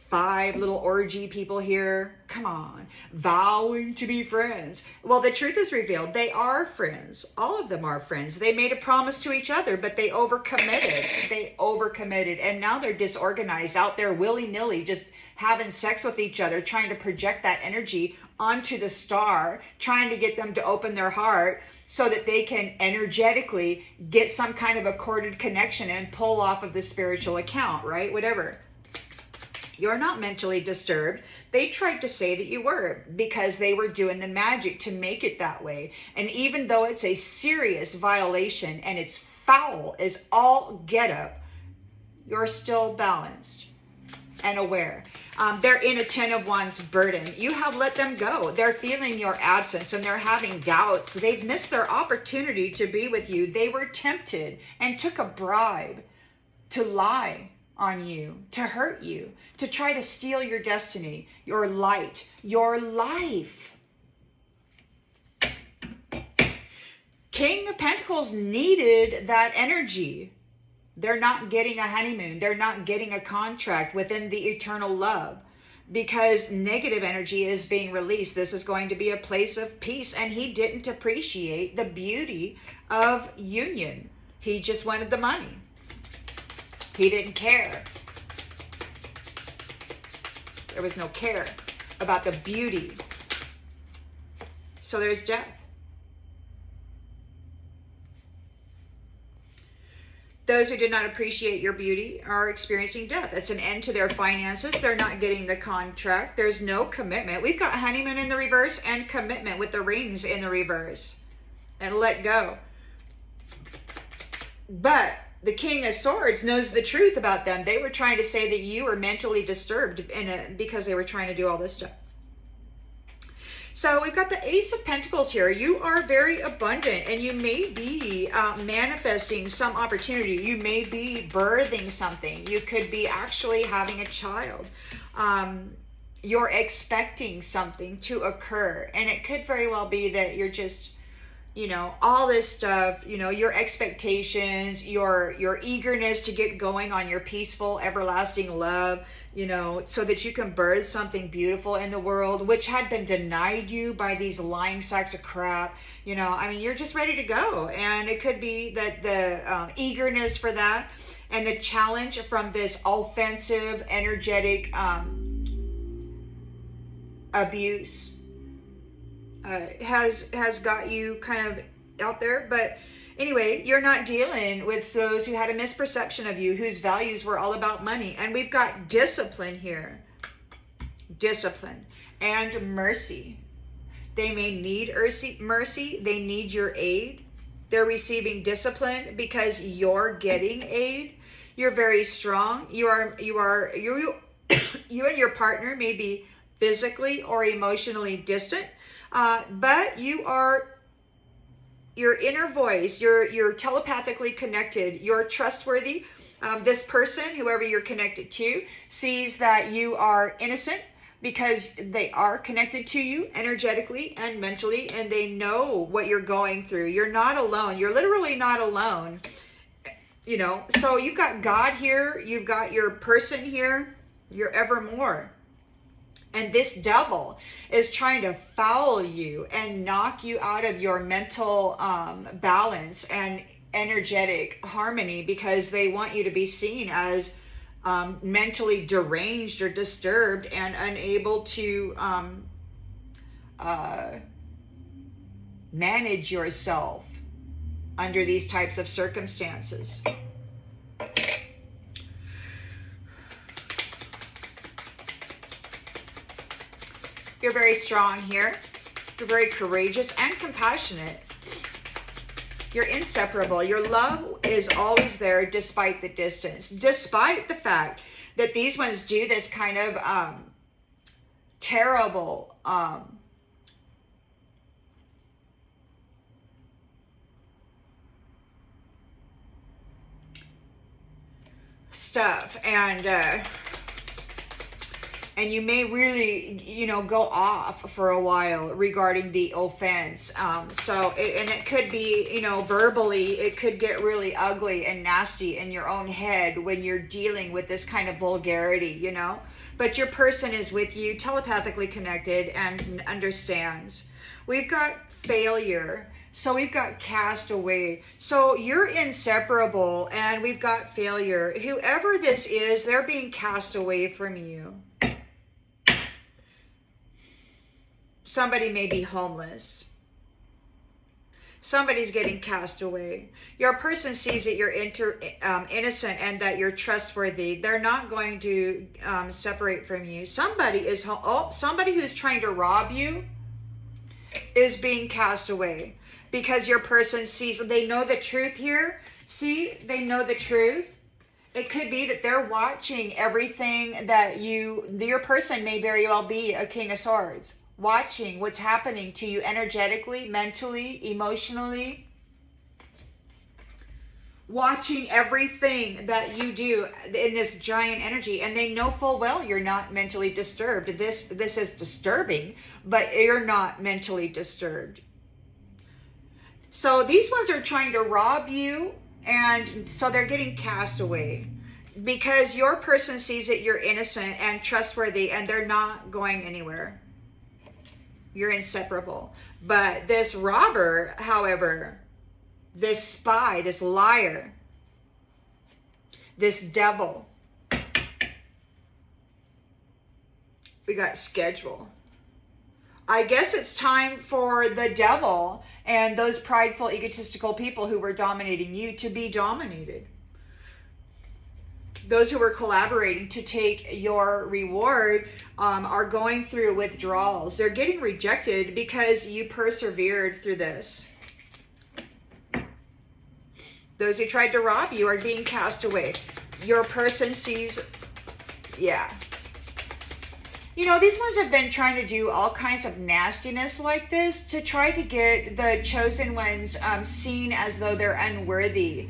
5 little orgy people here. Come on. Vowing to be friends. Well, the truth is revealed. They are friends. All of them are friends. They made a promise to each other, but they overcommitted. They overcommitted. And now they're disorganized out there willy-nilly, just having sex with each other, trying to project that energy onto the star, trying to get them to open their heart so that they can energetically get some kind of accorded connection and pull off of the spiritual account, right? Whatever. You're not mentally disturbed. They tried to say that you were because they were doing the magic to make it that way. And even though it's a serious violation and it's foul as all get up, you're still balanced and aware. They're in a 10 of Wands burden. You have let them go. They're feeling your absence and they're having doubts. They've missed their opportunity to be with you. They were tempted and took a bribe to lie on you, to hurt you, to try to steal your destiny, your light, your life. King of Pentacles needed that energy. They're not getting a honeymoon. They're not getting a contract within the eternal love because negative energy is being released. This is going to be a place of peace, and he didn't appreciate the beauty of union. He just wanted the money. He didn't care. There was no care about the beauty. So there's death. Those who did not appreciate your beauty are experiencing death. It's an end to their finances. They're not getting the contract. There's no commitment. We've got honeymoon in the reverse and commitment with the rings in the reverse. And let go. But the King of Swords knows the truth about them. They were trying to say that you were mentally disturbed because they were trying to do all this stuff. So we've got the Ace of Pentacles here. You are very abundant and you may be manifesting some opportunity. You may be birthing something. You could be actually having a child. You're expecting something to occur. And it could very well be that you're just you know, all this stuff, you know, your expectations, your eagerness to get going on your peaceful, everlasting love, you know, so that you can birth something beautiful in the world, which had been denied you by these lying sacks of crap. You know, I mean, you're just ready to go. And it could be that the eagerness for that and the challenge from this offensive, energetic abuse has got you kind of out there. But anyway, you're not dealing with those who had a misperception of you, whose values were all about money. And we've got discipline here. Discipline and mercy. They may need mercy. They need your aid. They're receiving discipline because you're getting aid. You're very strong. You and your partner may be physically or emotionally distant. But your inner voice, you're telepathically connected, you're trustworthy. This person, whoever you're connected to, sees that you are innocent because they are connected to you energetically and mentally, and they know what you're going through. You're not alone. You're literally not alone. You know, so you've got God here, you've got your person here, you're evermore. And this devil is trying to foul you and knock you out of your mental balance and energetic harmony, because they want you to be seen as mentally deranged or disturbed and unable to manage yourself under these types of circumstances. You're very strong here. You're very courageous and compassionate. You're inseparable. Your love is always there despite the distance, despite the fact that these ones do this kind of terrible stuff. And you may really, you know, go off for a while regarding the offense. And it could be, you know, verbally, it could get really ugly and nasty in your own head when you're dealing with this kind of vulgarity, you know. But your person is with you, telepathically connected, and understands. We've got failure. So we've got castaway. So you're inseparable, and we've got failure. Whoever this is, they're being cast away from you. Somebody may be homeless. Somebody's getting cast away. Your person sees that you're innocent and that you're trustworthy. They're not going to separate from you. Somebody who's trying to rob you is being cast away because your person sees, they know the truth here. See, they know the truth. It could be that they're watching everything that your person may very well be a King of Swords. Watching what's happening to you energetically, mentally, emotionally. Watching everything that you do in this giant energy. And they know full well you're not mentally disturbed. This is disturbing, but you're not mentally disturbed. So these ones are trying to rob you, and so they're getting cast away. Because your person sees that you're innocent and trustworthy, and they're not going anywhere. You're inseparable. But this robber, however, this spy, this liar, this devil, we got schedule. I guess it's time for the devil and those prideful, egotistical people who were dominating you to be dominated. Those who were collaborating to take your reward are going through withdrawals. They're getting rejected because you persevered through this. Those who tried to rob you are being cast away. Your person sees, yeah. You know, these ones have been trying to do all kinds of nastiness like this to try to get the chosen ones seen as though they're unworthy,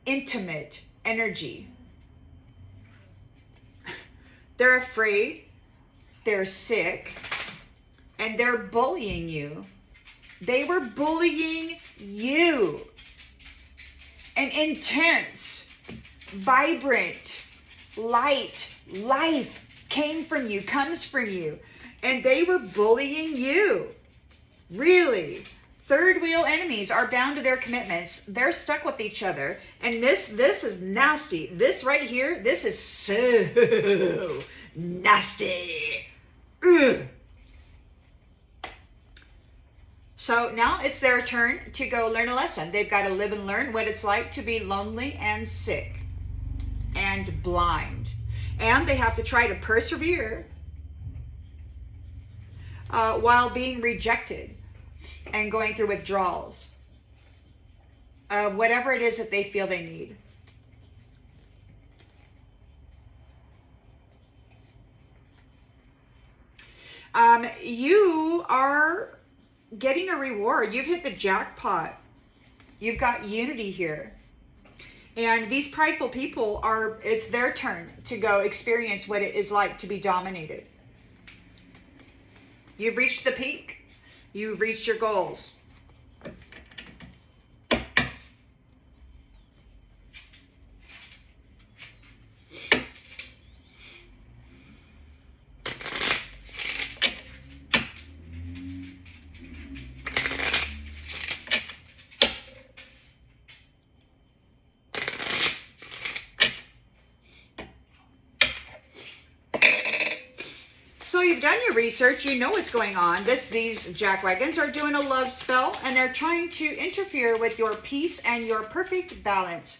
intimate energy. They're afraid, they're sick, and they're bullying you. They were bullying you. An intense, vibrant, light life came from you, comes from you, and they were bullying you. Really. Third wheel enemies are bound to their commitments. They're stuck with each other. And this is nasty. This right here, this is so nasty. Ugh. So now it's their turn to go learn a lesson. They've got to live and learn what it's like to be lonely and sick and blind. And they have to try to persevere while being rejected and going through withdrawals. Whatever it is that they feel they need. You are getting a reward. You've hit the jackpot. You've got unity here. And these prideful people it's their turn to go experience what it is like to be dominated. You've reached the peak. You've reached your goals. So you've done your research, you know what's going on. These jackwagons are doing a love spell, and they're trying to interfere with your peace and your perfect balance.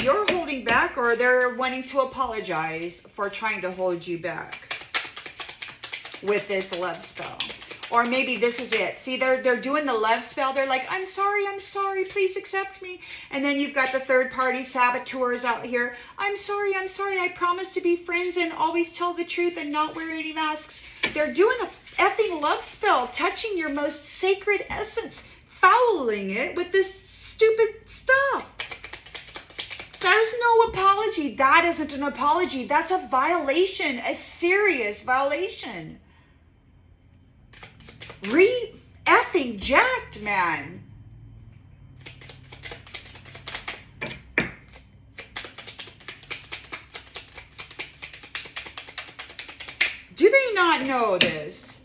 You're holding back, or they're wanting to apologize for trying to hold you back with this love spell. Or maybe this is it. See, they're doing the love spell. They're like, I'm sorry, please accept me. And then you've got the third party saboteurs out here. I'm sorry, I promise to be friends and always tell the truth and not wear any masks. They're doing a effing love spell, touching your most sacred essence, fouling it with this stupid stuff. There's no apology. That isn't an apology. That's a violation, a serious violation. Effing jacked, man. Do they not know this?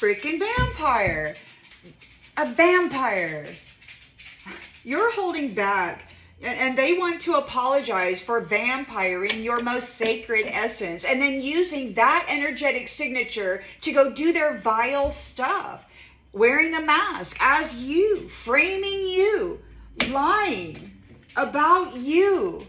Freaking vampire. A vampire. You're holding back, and they want to apologize for vampiring your most sacred essence and then using that energetic signature to go do their vile stuff, wearing a mask as you, framing you, lying about you.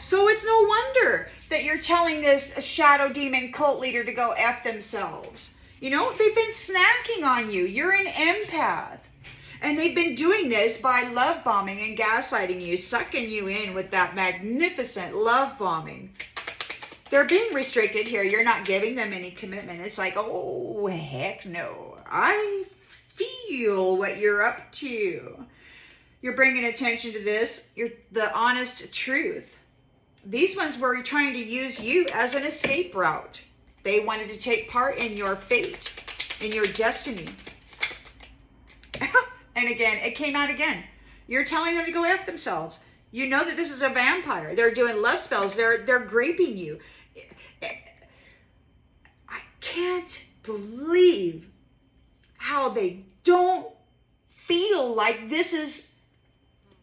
So it's no wonder that you're telling this shadow demon cult leader to go F themselves. You know, they've been snacking on you. You're an empath. And they've been doing this by love bombing and gaslighting you, sucking you in with that magnificent love bombing. They're being restricted here. You're not giving them any commitment. It's like, oh, heck no. I feel what you're up to. You're bringing attention to this. You're the honest truth. These ones were trying to use you as an escape route. They wanted to take part in your fate, in your destiny. And again, it came out again. You're telling them to go F themselves. You know that this is a vampire. They're doing love spells. They're graping you. I can't believe how they don't feel like this is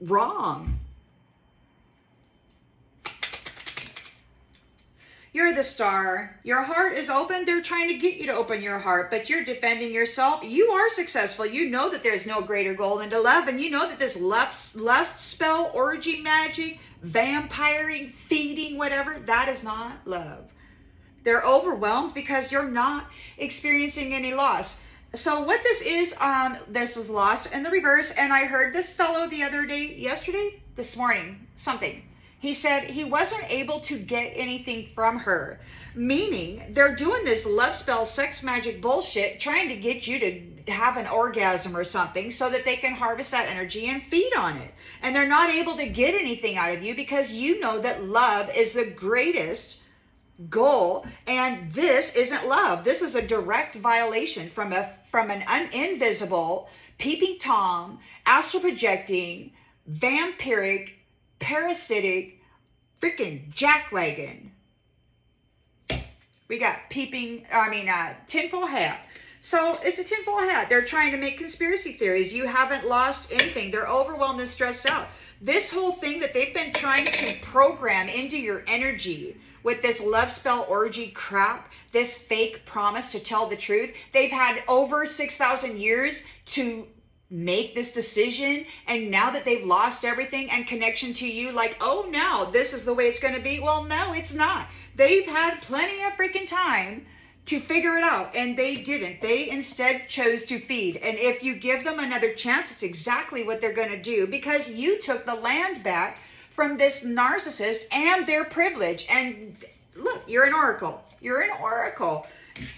wrong. You're the star. Your heart is open. They're trying to get you to open your heart, but you're defending yourself. You are successful. You know that there's no greater goal than to love, and you know that this lust spell, orgy magic, vampiring, feeding, whatever, that is not love. They're overwhelmed because you're not experiencing any loss. So what this is Lost in the Reverse. And I heard this fellow the other day, this morning, something. He said he wasn't able to get anything from her, meaning they're doing this love spell, sex magic bullshit, trying to get you to have an orgasm or something so that they can harvest that energy and feed on it. And they're not able to get anything out of you because you know that love is the greatest goal, and this isn't love. This is a direct violation from an invisible, peeping Tom, astral projecting, vampiric, parasitic, freaking jackwagon. We got tinfoil hat. So it's a tinfoil hat. They're trying to make conspiracy theories. You haven't lost anything. They're overwhelmed and stressed out. This whole thing that they've been trying to program into your energy with this love spell orgy crap, this fake promise to tell the truth, they've had over 6,000 years to make this decision, and now that they've lost everything and connection to you, like, oh no, this is the way it's going to be. Well, no, it's not. They've had plenty of freaking time to figure it out, and they didn't. They instead chose to feed. And if you give them another chance, it's exactly what they're going to do, because you took the land back from this narcissist and their privilege. And look, you're an oracle. You're an oracle.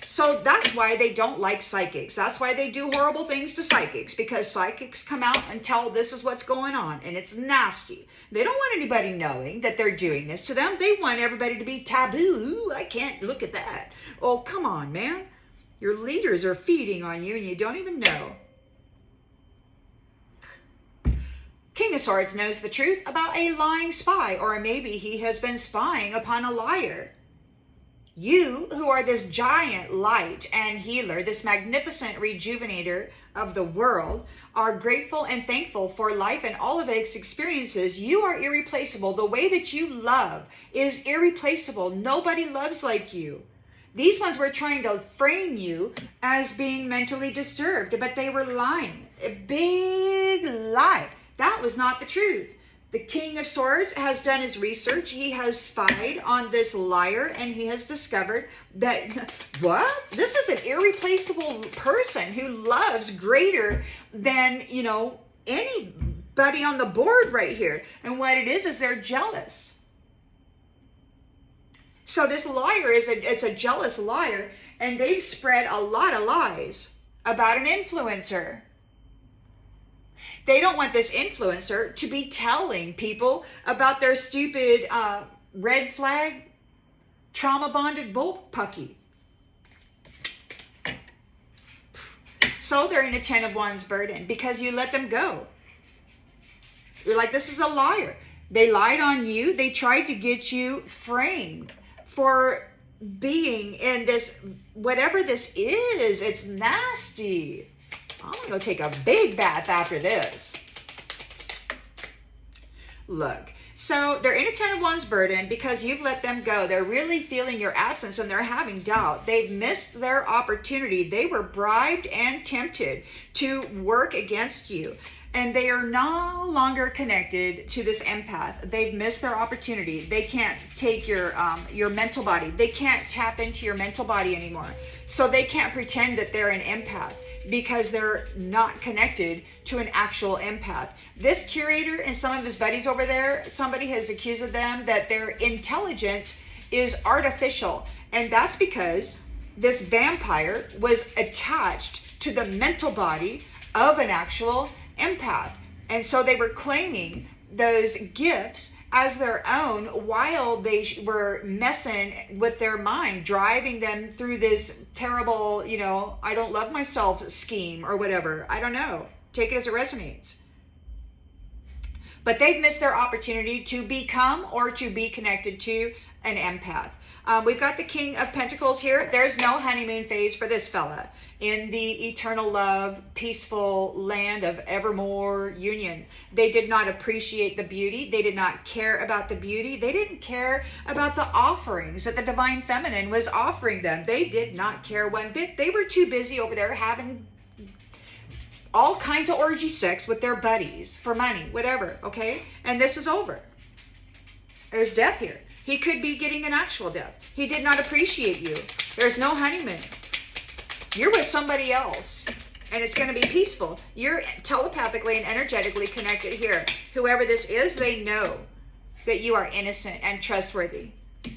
So that's why they don't like psychics. That's why they do horrible things to psychics, because psychics come out and tell this is what's going on, and it's nasty. They don't want anybody knowing that they're doing this to them. They want everybody to be taboo. Ooh, I can't look at that. Oh, come on, man. Your leaders are feeding on you and you don't even know. King of Swords knows the truth about a lying spy, or maybe he has been spying upon a liar. You, who are this giant light and healer, this magnificent rejuvenator of the world, are grateful and thankful for life and all of its experiences. You are irreplaceable. The way that you love is irreplaceable. Nobody loves like you. These ones were trying to frame you as being mentally disturbed, but they were lying. A big lie. That was not the truth. The King of Swords has done his research. He has spied on this liar, and he has discovered that, what? This is an irreplaceable person who loves greater than, anybody on the board right here. And what it is they're jealous. So this liar it's a jealous liar, and they've spread a lot of lies about an influencer. They don't want this influencer to be telling people about their stupid red flag trauma bonded bullpucky. So they're in a 10 of Wands burden because you let them go. You're like, this is a liar. They lied on you. They tried to get you framed for being in this, whatever this is. It's nasty. I'm going to go take a big bath after this. Look, so they're in a 10 of Wands burden because you've let them go. They're really feeling your absence and they're having doubt. They've missed their opportunity. They were bribed and tempted to work against you. And they are no longer connected to this empath. They've missed their opportunity. They can't take your mental body. They can't tap into your mental body anymore. So they can't pretend that they're an empath because they're not connected to an actual empath. This curator and some of his buddies over there, somebody has accused of them that their intelligence is artificial. And that's because this vampire was attached to the mental body of an actual empath. And so they were claiming those gifts as their own while they were messing with their mind, driving them through this terrible, I don't love myself scheme or whatever. I don't know. Take it as it resonates. But they've missed their opportunity to become or to be connected to an empath. We've got the King of Pentacles here. There's no honeymoon phase for this fella in the eternal love, peaceful land of evermore union. They did not appreciate the beauty. They did not care about the beauty. They didn't care about the offerings that the Divine Feminine was offering them. They did not care one bit. They were too busy over there having all kinds of orgy sex with their buddies for money, whatever, okay? And this is over. There's death here. He could be getting an actual death. He did not appreciate you. There's no honeymoon. You're with somebody else. And it's going to be peaceful. You're telepathically and energetically connected here. Whoever this is, they know that you are innocent and trustworthy.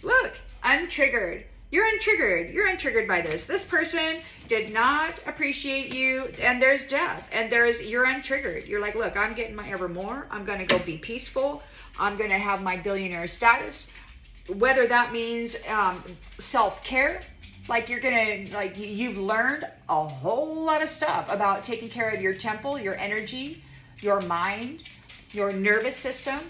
Look, untriggered. You're untriggered. You're untriggered by this. This person did not appreciate you, and there's death, and you're untriggered. You're like, look, I'm getting my evermore. I'm going to go be peaceful. I'm going to have my billionaire status. Whether that means self-care, like you've learned a whole lot of stuff about taking care of your temple, your energy, your mind, your nervous system.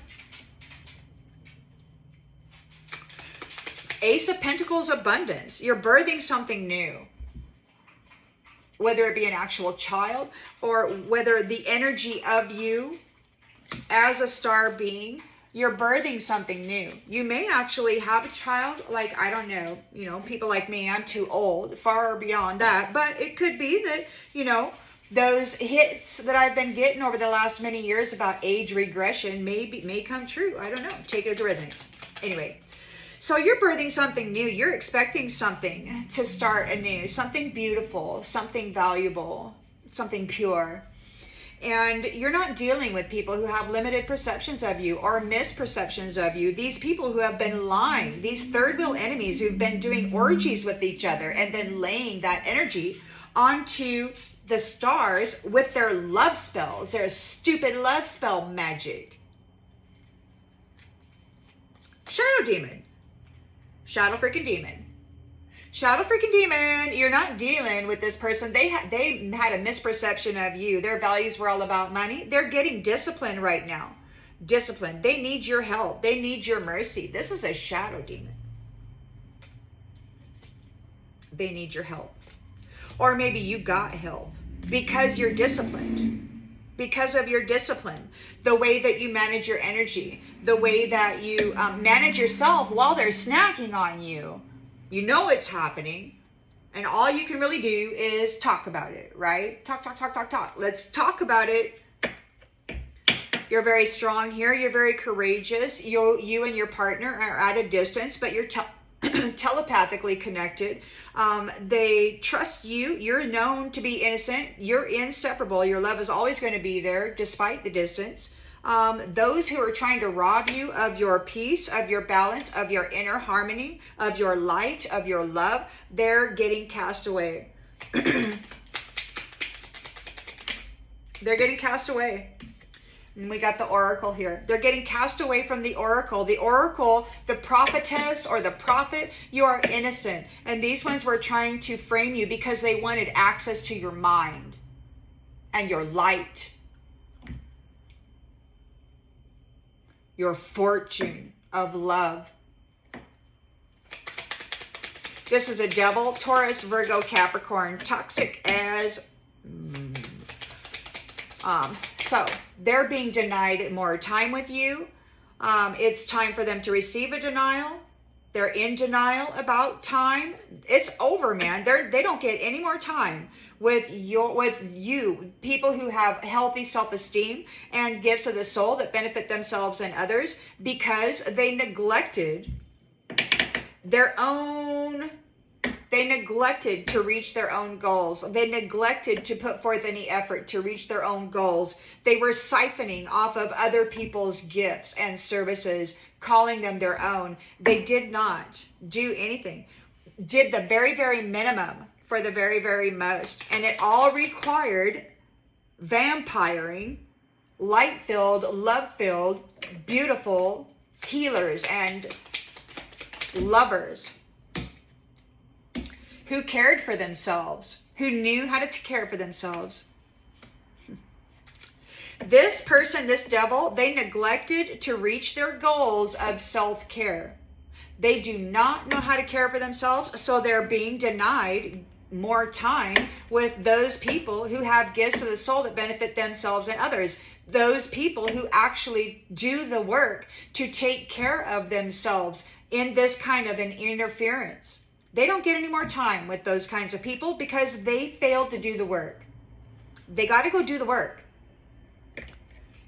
Ace of Pentacles, abundance. You're birthing something new. Whether it be an actual child or whether the energy of you as a star being, you're birthing something new. You may actually have a child, like, I don't know, people like me, I'm too old, far beyond that. But it could be that, those hits that I've been getting over the last many years about age regression may come true. I don't know. Take it as a resonance. Anyway. So you're birthing something new. You're expecting something to start anew, something beautiful, something valuable, something pure. And you're not dealing with people who have limited perceptions of you or misperceptions of you. These people who have been lying, these third wheel enemies who've been doing orgies with each other and then laying that energy onto the stars with their love spells, their stupid love spell magic. Shadow demon. Shadow freaking demon. Shadow freaking demon, you're not dealing with this person. They had a misperception of you. Their values were all about money. They're getting disciplined right now. Discipline. They need your help. They need your mercy. This is a shadow demon. They need your help. Or maybe you got help because you're disciplined. Because of your discipline, the way that you manage your energy, the way that you manage yourself while they're snacking on you. You know it's happening, and all you can really do is talk about it, right? Talk. Let's talk about it. You're very strong here. You're very courageous. You and your partner are at a distance, but you're telepathically connected. They trust you. You're known to be innocent. You're inseparable. Your love is always going to be there despite the distance. Those who are trying to rob you of your peace, of your balance, of your inner harmony, of your light, of your love, they're getting cast away. They're getting cast away. And we got the oracle here. They're getting cast away from the oracle. The oracle, the prophetess or the prophet, you are innocent. And these ones were trying to frame you because they wanted access to your mind and your light. Your fortune of love. This is a devil, Taurus, Virgo, Capricorn, toxic as... So they're being denied more time with you. It's time for them to receive a denial. They're in denial about time. It's over, man. They don't get any more time with you. People who have healthy self-esteem and gifts of the soul that benefit themselves and others because they neglected their own. They neglected to reach their own goals. They neglected to put forth any effort to reach their own goals. They were siphoning off of other people's gifts and services, calling them their own. They did not do anything. Did the very, very minimum for the very, very most. And it all required vampiring, light-filled, love-filled, beautiful healers and lovers who cared for themselves, who knew how to care for themselves. This person, this devil, they neglected to reach their goals of self-care. They do not know how to care for themselves, so they're being denied more time with those people who have gifts of the soul that benefit themselves and others. Those people who actually do the work to take care of themselves in this kind of an interference. They don't get any more time with those kinds of people because they failed to do the work. They got to go do the work.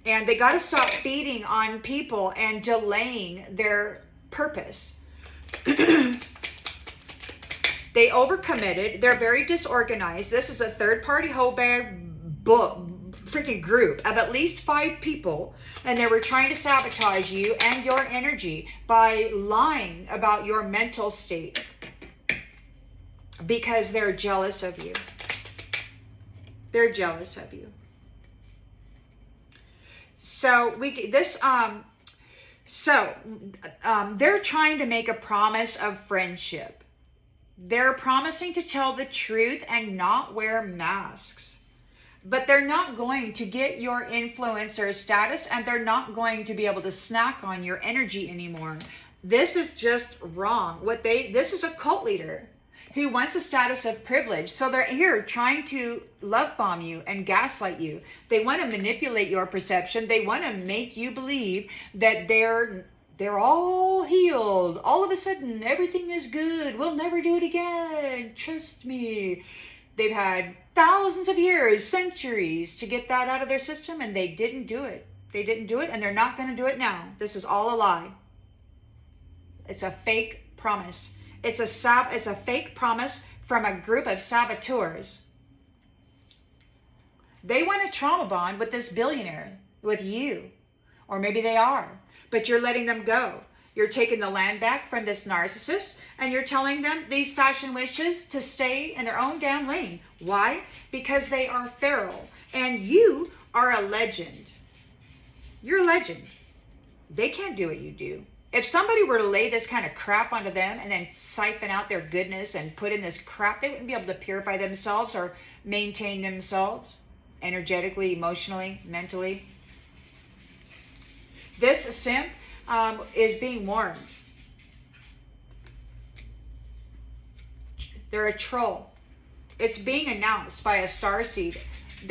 And they got to stop feeding on people and delaying their purpose. They overcommitted. They're very disorganized. This is a third-party whole bag book freaking group of at least 5 people, and they were trying to sabotage you and your energy by lying about your mental state because they're jealous of you. They're jealous of you. So they're trying to make a promise of friendship. They're promising to tell the truth and not wear masks. But they're not going to get your influencer status, and they're not going to be able to snack on your energy anymore. This is just wrong. This is a cult leader who wants a status of privilege. So they're here trying to love bomb you and gaslight you. They want to manipulate your perception. They want to make you believe that they're all healed. All of a sudden, everything is good. We'll never do it again. Trust me. They've had thousands of years, centuries to get that out of their system, and they didn't do it. They didn't do it, and they're not going to do it now. This is all a lie. It's a fake promise. It's a fake promise from a group of saboteurs. They want a trauma bond with this billionaire, with you. Or maybe they are, but you're letting them go. You're taking the land back from this narcissist, and you're telling them, these fashion witches, to stay in their own damn lane. Why? Because they are feral, and you are a legend. You're a legend. They can't do what you do. If somebody were to lay this kind of crap onto them and then siphon out their goodness and put in this crap, they wouldn't be able to purify themselves or maintain themselves energetically, emotionally, mentally. This simp is being warned. They're a troll. It's being announced by a starseed,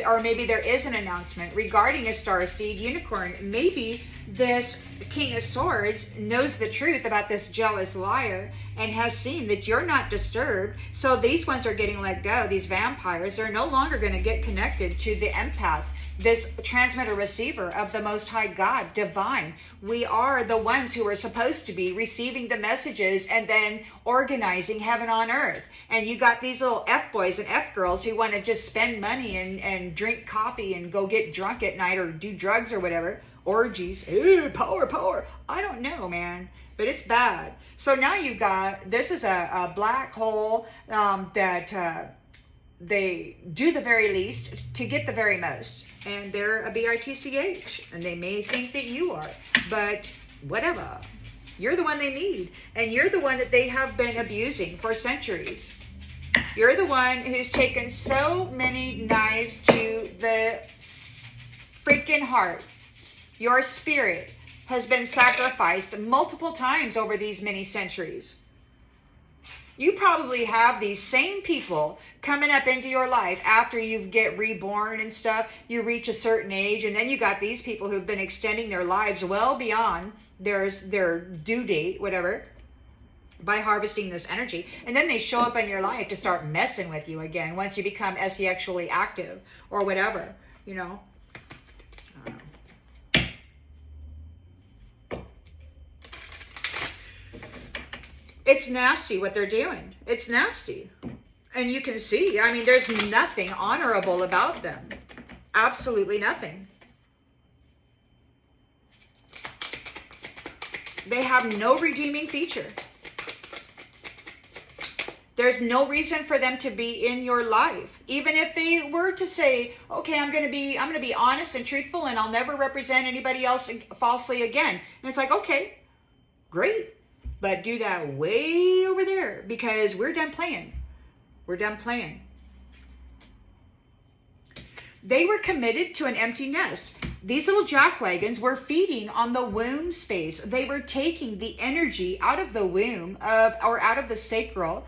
or maybe there is an announcement regarding a starseed unicorn. Maybe this King of Swords knows the truth about this jealous liar and has seen that you're not disturbed. So these ones are getting let go. These vampires are no longer going to get connected to the empath, this transmitter receiver of the Most High God, divine. We are the ones who are supposed to be receiving the messages and then organizing heaven on earth. And you got these little F-boys and F-girls who want to just spend money and drink coffee and go get drunk at night or do drugs or whatever. Orgies. Ew, power. I don't know, man. But it's bad. So now you got, this is a black hole that they do the very least to get the very most. And they're a bitch. And they may think that you are. But whatever. You're the one they need. And you're the one that they have been abusing for centuries. You're the one who's taken so many knives to the freaking heart. Your spirit has been sacrificed multiple times over these many centuries. You probably have these same people coming up into your life after you get reborn and stuff. You reach a certain age, and then you got these people who've been extending their lives well beyond their due date, whatever, by harvesting this energy. And then they show up in your life to start messing with you again once you become s.e.x active or whatever, you know. It's nasty what they're doing. It's nasty. And you can see, I mean, there's nothing honorable about them. Absolutely nothing. They have no redeeming feature. There's no reason for them to be in your life. Even if they were to say, okay, I'm going to be honest and truthful, and I'll never represent anybody else falsely again. And it's like, okay, great. But do that way over there, because we're done playing. We're done playing. They were committed to an empty nest. These little jackwagons were feeding on the womb space. They were taking the energy out of the womb or out of the sacral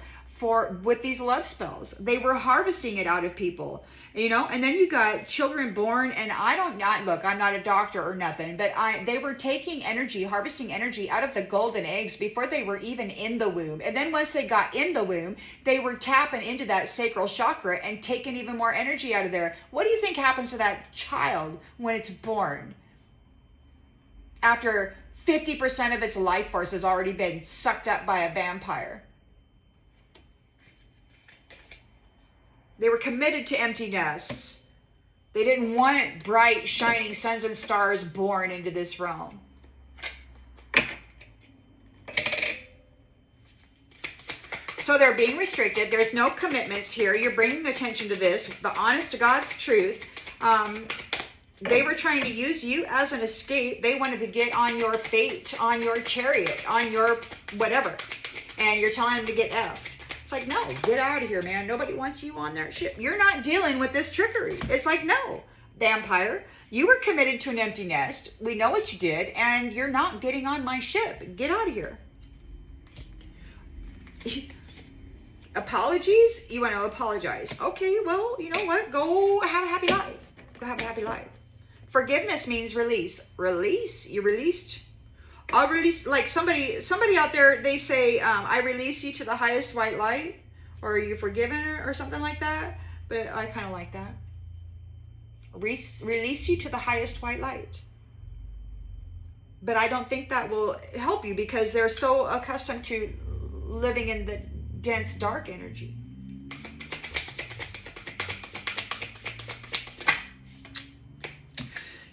with these love spells. They were harvesting it out of people, you know. And then you got children born, and look, I'm not a doctor or nothing, but they were taking energy, harvesting energy out of the golden eggs before they were even in the womb. And then once they got in the womb, they were tapping into that sacral chakra and taking even more energy out of there. What do you think happens to that child when it's born? After 50% of its life force has already been sucked up by a vampire. They were committed to empty nests. They didn't want bright, shining suns and stars born into this realm. So they're being restricted. There's no commitments here. You're bringing attention to this, the honest to God's truth. They were trying to use you as an escape. They wanted to get on your fate, on your chariot, on your whatever. And you're telling them to get F. It's like, no, get out of here, man. Nobody wants you on their ship. You're not dealing with this trickery. It's like, no, vampire, you were committed to an empty nest. We know what you did, and you're not getting on my ship. Get out of here. Apologies? You want to apologize. Okay, well, you know what? Go have a happy life. Go have a happy life. Forgiveness means release. Release? You released? I'll release, like somebody out there, they say, I release you to the highest white light, or are you forgiven, or something like that. But I kind of like that. Release you to the highest white light. But I don't think that will help you, because they're so accustomed to living in the dense dark energy.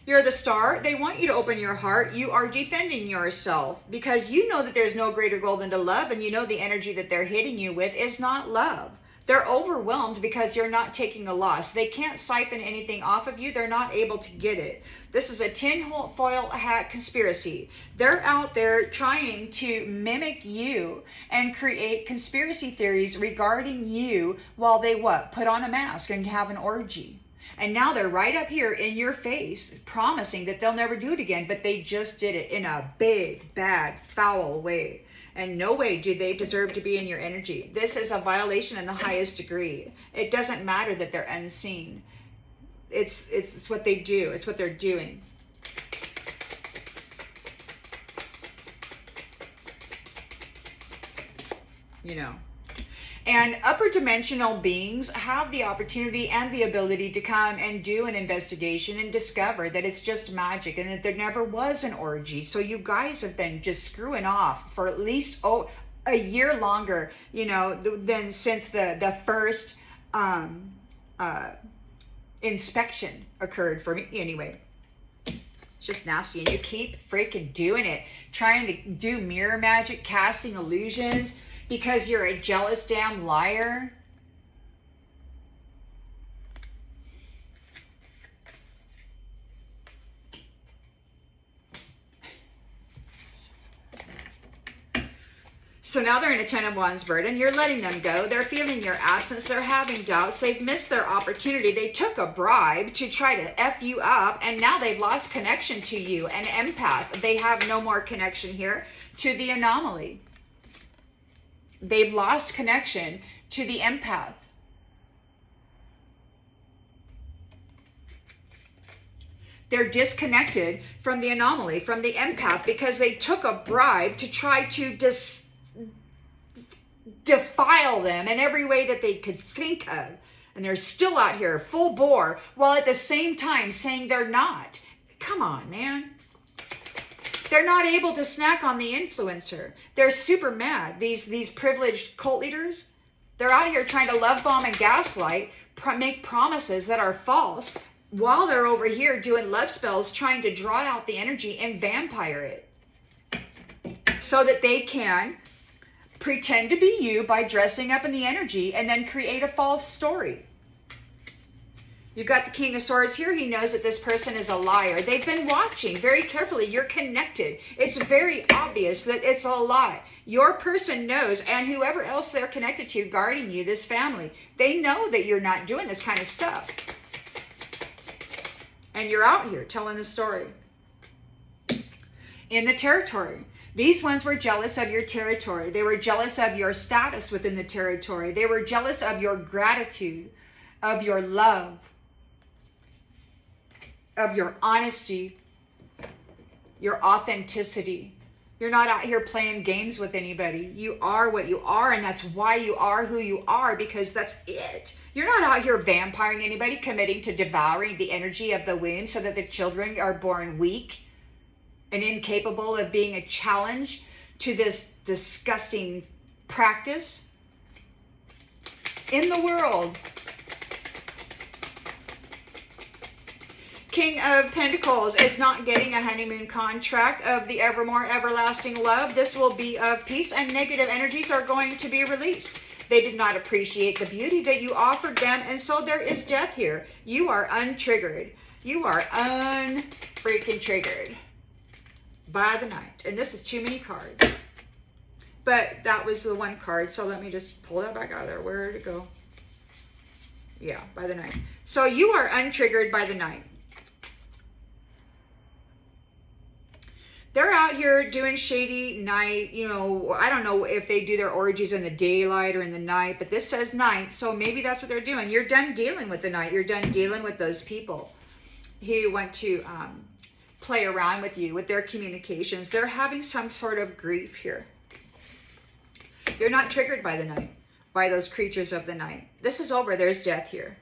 You're the star. They want you to open your heart. You are defending yourself because you know that there's no greater goal than to love, and you know the energy that they're hitting you with is not love. They're overwhelmed because you're not taking a loss. They can't siphon anything off of you. They're not able to get it. This is a tinfoil hat conspiracy. They're out there trying to mimic you and create conspiracy theories regarding you while they what? Put on a mask and have an orgy. And now they're right up here in your face promising that they'll never do it again, but they just did it in a big, bad, foul way. And no way do they deserve to be in your energy. This is a violation in the highest degree. It doesn't matter that they're unseen. It's what they do. It's what they're doing. You know. And upper dimensional beings have the opportunity and the ability to come and do an investigation and discover that it's just magic and that there never was an orgy. So you guys have been just screwing off for at least a year longer, you know, than since the first inspection occurred for me. Anyway, it's just nasty. And you keep freaking doing it, trying to do mirror magic, casting illusions, because you're a jealous damn liar. So now they're in a 10 of Wands burden. You're letting them go. They're feeling your absence. They're having doubts. They've missed their opportunity. They took a bribe to try to F you up, and now they've lost connection to you. An empath. They have no more connection here to the anomaly. They've lost connection to the empath. They're disconnected from the anomaly, from the empath, because they took a bribe to try to defile them in every way that they could think of. And they're still out here full bore, while at the same time saying they're not. Come on, man. They're not able to snack on the influencer. They're super mad. These privileged cult leaders, they're out here trying to love bomb and gaslight, make promises that are false, while they're over here doing love spells, trying to draw out the energy and vampire it, so that they can pretend to be you by dressing up in the energy and then create a false story. You've got the King of Swords here. He knows that this person is a liar. They've been watching very carefully. You're connected. It's very obvious that it's a lie. Your person knows, and whoever else they're connected to, guarding you, this family, they know that you're not doing this kind of stuff. And you're out here telling the story. In the territory. These ones were jealous of your territory. They were jealous of your status within the territory. They were jealous of your gratitude, of your love, of your honesty, your authenticity. You're not out here playing games with anybody. You are what you are, and that's why you are who you are, because that's it. You're not out here vampiring anybody, committing to devouring the energy of the womb so that the children are born weak and incapable of being a challenge to this disgusting practice. In the world, King of Pentacles is not getting a honeymoon contract of the evermore everlasting love. This will be of peace, and negative energies are going to be released. They did not appreciate the beauty that you offered them, and so there is death here. You are untriggered. You are unfreaking triggered by the night. And this is too many cards. But that was the one card, so let me just pull that back out of there. Where did it go? Yeah, by the night. So you are untriggered by the night. They're out here doing shady night, you know, I don't know if they do their orgies in the daylight or in the night, but this says night, so maybe that's what they're doing. You're done dealing with the night. You're done dealing with those people who want to play around with you, with their communications. They're having some sort of grief here. You're not triggered by the night, by those creatures of the night. This is over. There's death here.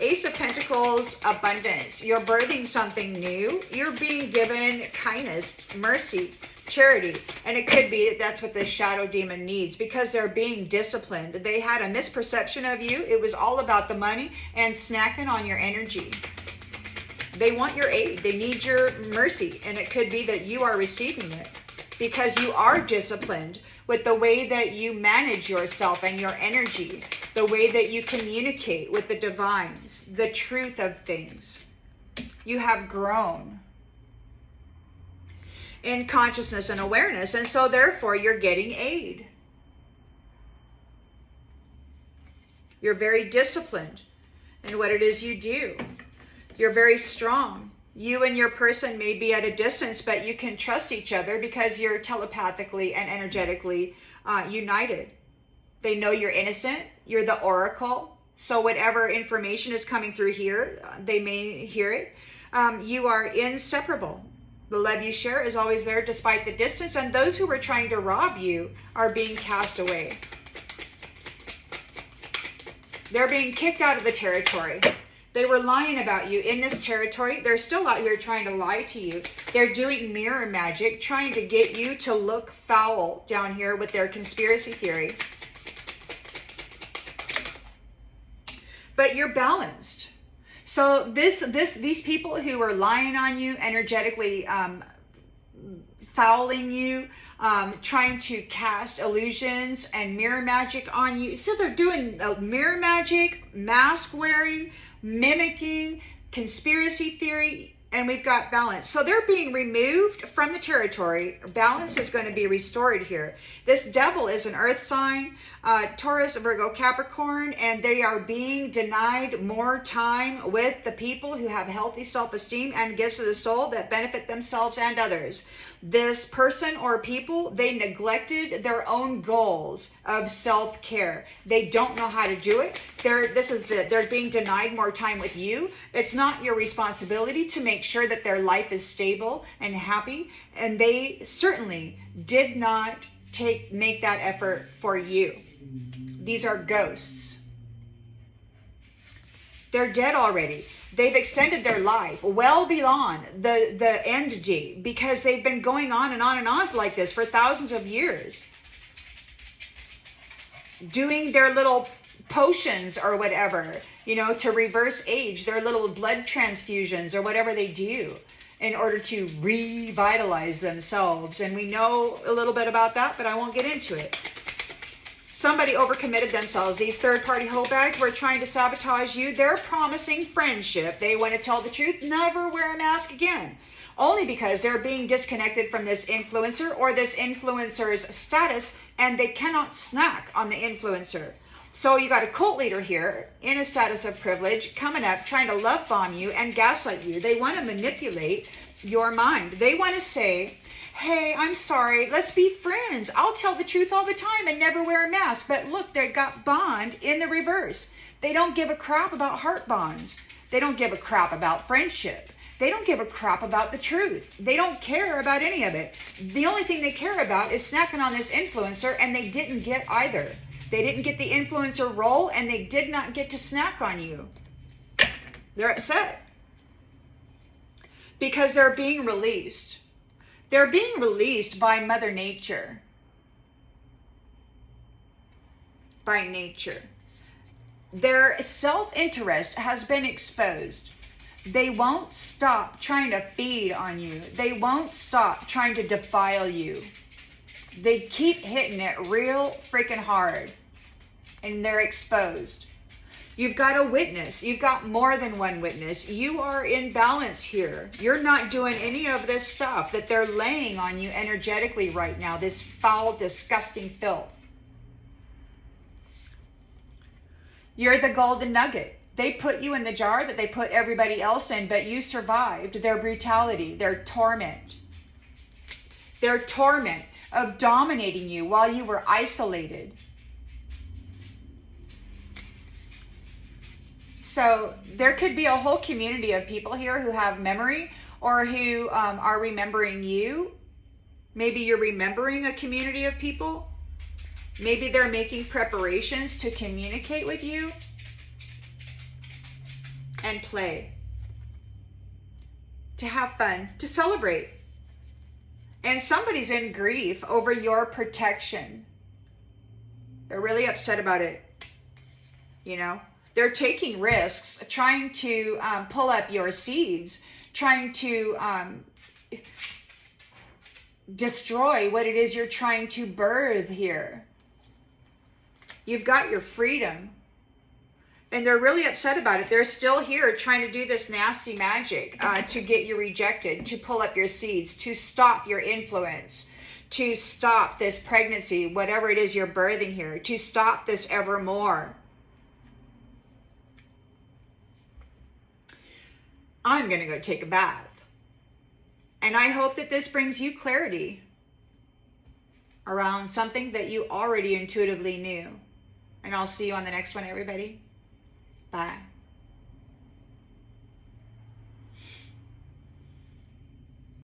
Ace of Pentacles, abundance. You're birthing something new. You're being given kindness, mercy, charity. And it could be that that's what this shadow demon needs, because they're being disciplined. They had a misperception of you. It was all about the money and snacking on your energy. They want your aid. They need your mercy. And it could be that you are receiving it because you are disciplined with the way that you manage yourself and your energy, the way that you communicate with the divines, the truth of things. You have grown in consciousness and awareness, and so therefore you're getting aid. You're very disciplined in what it is you do. You're very strong. You and your person may be at a distance, but you can trust each other because you're telepathically and energetically united. They know you're innocent. You're the oracle. So whatever information is coming through here, they may hear it. You are inseparable. The love you share is always there despite the distance. And those who were trying to rob you are being cast away. They're being kicked out of the territory. They were lying about you in this territory. They're still out here trying to lie to you. They're doing mirror magic, trying to get you to look foul down here with their conspiracy theory. But you're balanced. So these people who are lying on you, energetically fouling you, trying to cast illusions and mirror magic on you. So they're doing mirror magic, mask wearing, mimicking, conspiracy theory, and we've got balance. So they're being removed from the territory. Balance is going to be restored here. This devil is an earth sign, Taurus, Virgo, Capricorn, and they are being denied more time with the people who have healthy self-esteem and gifts of the soul that benefit themselves and others. This person or people, they neglected their own goals of self-care. They don't know how to do it. They're being denied more time with you. It's not your responsibility to make sure that their life is stable and happy. And they certainly did not make that effort for you. These are ghosts. They're dead already. They've extended their life well beyond the end date because they've been going on and on and on like this for thousands of years. Doing their little potions or whatever, you know, to reverse age, their little blood transfusions or whatever they do in order to revitalize themselves. And we know a little bit about that, but I won't get into it. Somebody overcommitted themselves. These third-party hoe bags were trying to sabotage you. They're promising friendship. They want to tell the truth. Never wear a mask again. Only because they're being disconnected from this influencer or this influencer's status, and they cannot snack on the influencer. So you got a cult leader here in a status of privilege coming up, trying to love bomb you and gaslight you. They want to manipulate your mind. They want to say, hey, I'm sorry, let's be friends. I'll tell the truth all the time and never wear a mask. But look, they got bond in the reverse. They don't give a crap about heart bonds. They don't give a crap about friendship. They don't give a crap about the truth. They don't care about any of it. The only thing they care about is snacking on this influencer, and they didn't get either. They didn't get the influencer role, and they did not get to snack on you. They're upset because they're being released. They're being released by Mother Nature. By nature. Their self-interest has been exposed. They won't stop trying to feed on you. They won't stop trying to defile you. They keep hitting it real freaking hard. And they're exposed. You've got a witness. You've got more than one witness. You are in balance here. You're not doing any of this stuff that they're laying on you energetically right now. This foul, disgusting filth. You're the golden nugget. They put you in the jar that they put everybody else in, but you survived their brutality, their torment. Their torment of dominating you while you were isolated. So there could be a whole community of people here who have memory or who are remembering you. Maybe you're remembering a community of people. Maybe they're making preparations to communicate with you and play, to have fun, to celebrate. And somebody's in grief over your protection. They're really upset about it. You know, they're taking risks, trying to pull up your seeds, trying to destroy what it is you're trying to birth here. You've got your freedom. And they're really upset about it. They're still here trying to do this nasty magic to get you rejected, to pull up your seeds, to stop your influence, to stop this pregnancy, whatever it is you're birthing here, to stop this evermore. I'm going to go take a bath. And I hope that this brings you clarity around something that you already intuitively knew. And I'll see you on the next one, everybody. Bye.